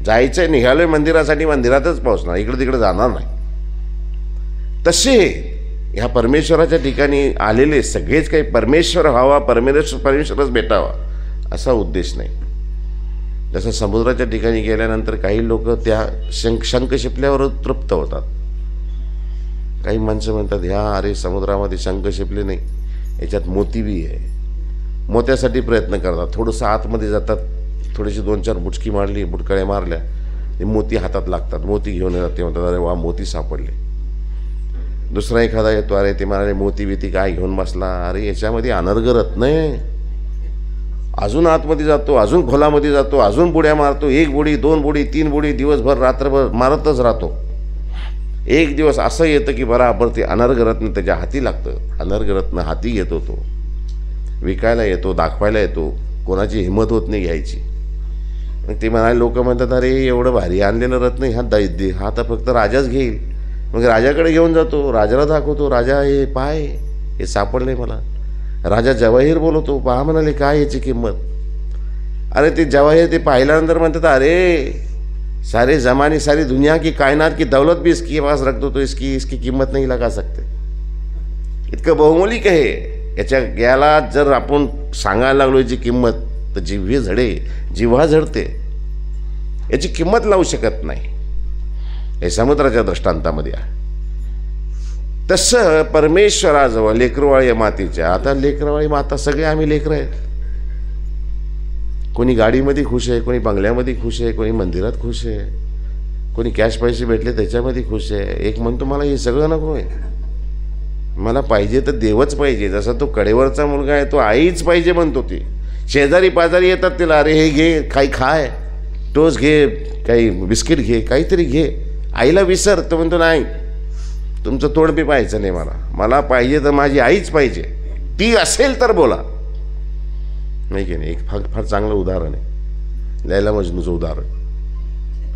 S1: जायचं आहे, निघालोय मंदिरासाठी, मंदिरातच पोहोचणार, इकडे तिकडे जाणार नाही. तसे ह्या परमेश्वराच्या ठिकाणी आलेले सगळेच काही परमेश्वर व्हावा, परमेश्वरच भेटावा असा उद्देश नाही. जसं समुद्राच्या ठिकाणी गेल्यानंतर काही लोक त्या शंख शिपल्यावर तृप्त होतात. काही माणसं म्हणतात ह्या अरे समुद्रामध्ये शंख शिपले नाही, याच्यात मोती बी आहे, मोत्यासाठी प्रयत्न करतात. थोडंसं आतमध्ये जातात, थोडीशी 2-4 बुचकी मारली, बुटकळ्या मारल्या, ते मोती हातात लागतात, मोती घेऊन येतात. ते म्हणतात अरे वा मोती सापडले. दुसरा एखादा येतो, अरे ते म्हणाले मोती बिती काय घेऊन बसला, अरे याच्यामध्ये अनर्घ रत्न आहे. अजून आतमध्ये जातो, अजून खोलामध्ये जातो, अजून बुड्या मारतो, 1 बुडी 2 बुडी 3 बुडी दिवसभर रात्रभर मारतच राहतो. एक दिवस असं येतं की बराबर ते अनर्घ रत्न त्याच्या हाती लागतं. अनर्घ रत्न हाती घेतो, तो विकायला येतो, दाखवायला येतो, कोणाची हिंमत होत नाही घ्यायची. मग ते म्हणाले, लोक म्हणतात अरे एवढं भारी आणलेलं रत्न हा तर फक्त राजाच घेईल. मग राजाकडे घेऊन जातो, राजाला दाखवतो, राजा हे पाय हे सापडले मला. राजा जवाहीर बोलवतो, पहा म्हणाले काय याची किंमत. अरे ते जवाहीर ते पाहिल्यानंतर म्हणतात अरे सारे जमाने सारी दुनिया की कायनात की दौलत भी इसके पास रख दो तो इसकी किंमत नहीं लगा सकते. इतकं बहुमूल्य आहे. याला जर आपण सांगायला लागलो याची किंमत तर जिव्हा झडते. याची किंमत लावू शकत नाही. हे समुद्राच्या दृष्टांतामध्ये आहे. तसं परमेश्वराजवळ लेकरवाळी मातीच्या, आता लेकरवाळी माता सगळे आम्ही लेकरं आहेत. कोणी गाडीमध्ये खुश आहे, कोणी बंगल्यामध्ये खुश आहे, कोणी मंदिरात खुश आहे, कोणी कॅश पैसे भेटले त्याच्यामध्ये खुश आहे. एक म्हणतो मला हे सगळं नको आहे, मला पाहिजे तर देवच पाहिजे. जसा तो कडेवरचा मुलगा आहे, तो आईच पाहिजे म्हणतो. ती शेजारी पाजारी येतात तिला, अरे हे घे, काही खाय, टोस्ट घे, काही बिस्किट घे, काहीतरी घे. आईला विसर. तो म्हणतो नाही तुमचं तोंड बी पाहायचं नाही मला पाहिजे तर माझी आईच पाहिजे. ती असेल तर बोला. नाही की नाही. एक फार चांगलं उदाहरण आहे लैला मजनूचं उदाहरण.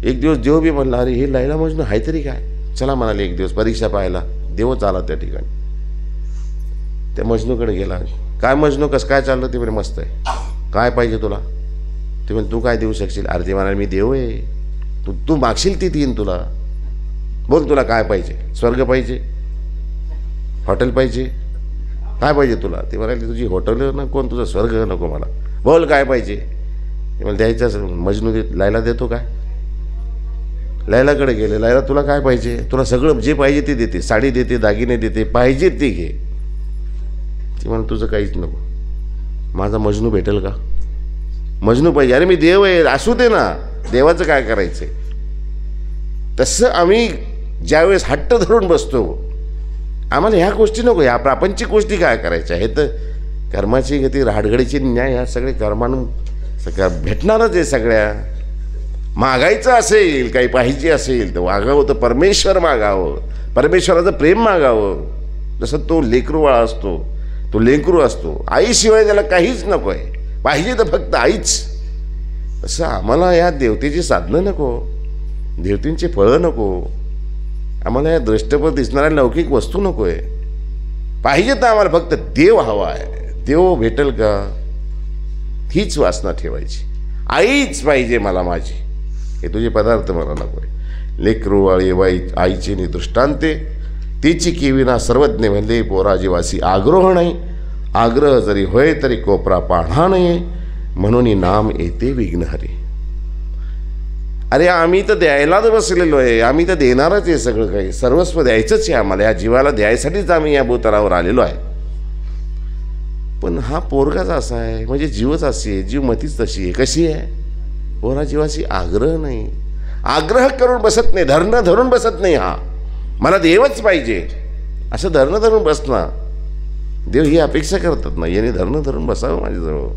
S1: एक दिवस देव बी म्हणला अरे हे लैला मजनू आहे तरी काय, चला म्हणाले एक दिवस परीक्षा पाहायला. देवच आला त्या ठिकाणी. त्या मजनूकडे गेला. काय मजनू कसं काय चाललं. ते म्हणे मस्त आहे, काय पाहिजे तुला. ते म्हणे तू काय देऊ शकशील. अरे ते म्हणाले मी देव आहे, तू मागशील ती देईन तुला. बोल तुला काय पाहिजे. स्वर्ग पाहिजे, हॉटेल पाहिजे, काय पाहिजे तुला. ते म्हणाले तुझी हॉटेल नको, तुझं स्वर्ग नको, मला बोल काय पाहिजे. ते मला द्यायचं. मजनू लैला देतो काय. लैलाकडे गेले. लैला तुला काय पाहिजे. तुला सगळं जे पाहिजे ते देते, साडी देते, दागिने देते, पाहिजे ते घे. ती म्हणून तुझं काहीच नको. माझा मजनू भेटेल का. मजनू पाहिजे. अरे मी देव आहे, असू दे ना, देवाचं काय करायचं. तसं आम्ही ज्यावेळेस हट्ट धरून बसतो, आम्हाला ह्या गोष्टी नको, ह्या प्रापंचिक गोष्टी काय करायच्या. हे तर कर्माची गती, राहडगडीची न्याय, ह्या सगळे कर्मानं भेटणारच आहे. सगळ्या मागायचं असेल, काही पाहिजे असेल तर मागावं, तर परमेश्वर मागावं, परमेश्वराचं प्रेम मागावं. जसं तो लेकरूवाळा असतो, तो लेकरू असतो, आईशिवाय त्याला काहीच नको आहे, पाहिजे तर फक्त आईच. तसं आम्हाला या देवतेची साधनं नको, देवतींची फळं नको, आम्हाला या दृष्टपद दिसणाऱ्या लौकिक वस्तू नको आहे. पाहिजे तर आम्हाला फक्त देव हवा आहे. देव भेटेल का हीच वासना ठेवायची. आईच पाहिजे मला माझी. हे तुझे पदार्थ मला नको आहे. लेकरू आळी आईची निदृष्टांते, तिची किविना सर्वज्ञ म्हणले पोराजी वासी आग्रह नाही. आग्रह जरी होय तरी कोपरा पाढा नाही, म्हणून नाम येते विघ्नहरी. अरे आम्ही तर द्यायलाच बसलेलो आहे, आम्ही तर देणारच आहे, सगळं काही सर्वस्व द्यायचंच आहे आम्हाला, या जीवाला द्यायसाठीच आम्ही या भूतलावर आलेलो आहे. पण हा पोरगाच असा आहे, म्हणजे जीवच अशी आहे, जीवमतीच तशी आहे. कशी आहे? पोरा जीवाशी आग्रह नाही, आग्रह करून बसत नाही, धरणं धरून बसत नाही. हा मला देवच पाहिजे असं धरणं धरून बसणं, देव ही अपेक्षा करतात ना, याने धरणं धरून बसावं माझ्याजवळ.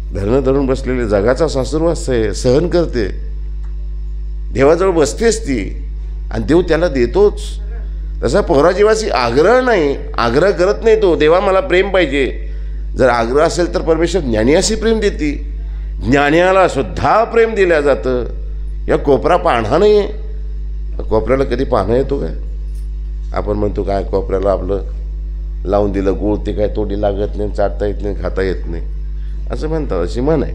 S1: धरणं धरून बसलेले जगाचा सासुरवास आहे, सहन करते, देवाजवळ बसतेच ती, आणि देव त्याला देतोच. तसा पोरा जीवाशी आग्रह नाही, आग्रह करत नाही तो, देवा मला प्रेम पाहिजे. जर आग्रह असेल तर परमेश्वर ज्ञानियाशी प्रेम देते, ज्ञानियाला सुद्धा प्रेम दिलं जातं. या कोपरा पान्हा नाही आहे, कोपऱ्याला कधी पान्हा येतो काय? आपण म्हणतो काय कोपऱ्याला आपलं लावून दिलं गुळ, ते काय तोडी लागत नाही, चाटता येत नाही, खाता येत नाही असं म्हणतात, अशी म्हण आहे.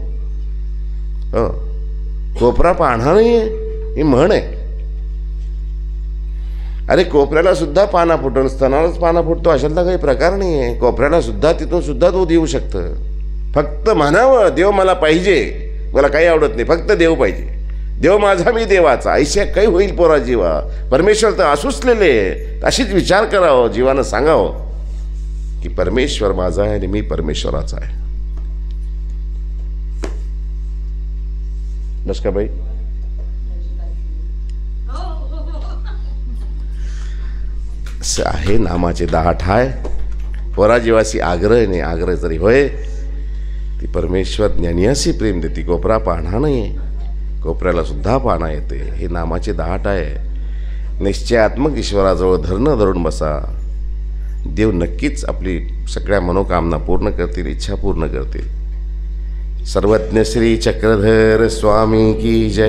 S1: हो, कोपरा पान्हा नाही आहे ही म्हण आहे. अरे कोपऱ्याला सुद्धा पाना फुटून स्तनालाच पाना फुटतो अशातला काही प्रकार नाही आहे. कोपऱ्याला सुद्धा तिथून सुद्धा दूध येऊ शकतं. फक्त म्हणावं देव मला पाहिजे, मला काही आवडत नाही, फक्त देव पाहिजे, देव माझा मी देवाचा. ऐशा काही होईल पोरा जीवा, परमेश्वर तर असूचलेले आहे. अशीच विचार करावं, जीवानं सांगावं की परमेश्वर माझा आहे आणि मी परमेश्वराचा आहे. बस का बाई? असं आहे नामाचे 10 ठाय. पोरा जीवाशी आग्रह नाही, आग्रह जरी होय ती परमेश्वर ज्ञानियाशी प्रेम देते. कोपरा पान्हा नाही आहे, कोपऱ्याला सुद्धा पाना येते. हे नामाचे 10 ठाय आहे. निश्चयात्मक ईश्वराजवळ धरणं धरून बसा, देव नक्कीच आपली सगळ्या मनोकामना पूर्ण करतील, इच्छा पूर्ण करतील. सर्वज्ञ श्री चक्रधर स्वामी की जय.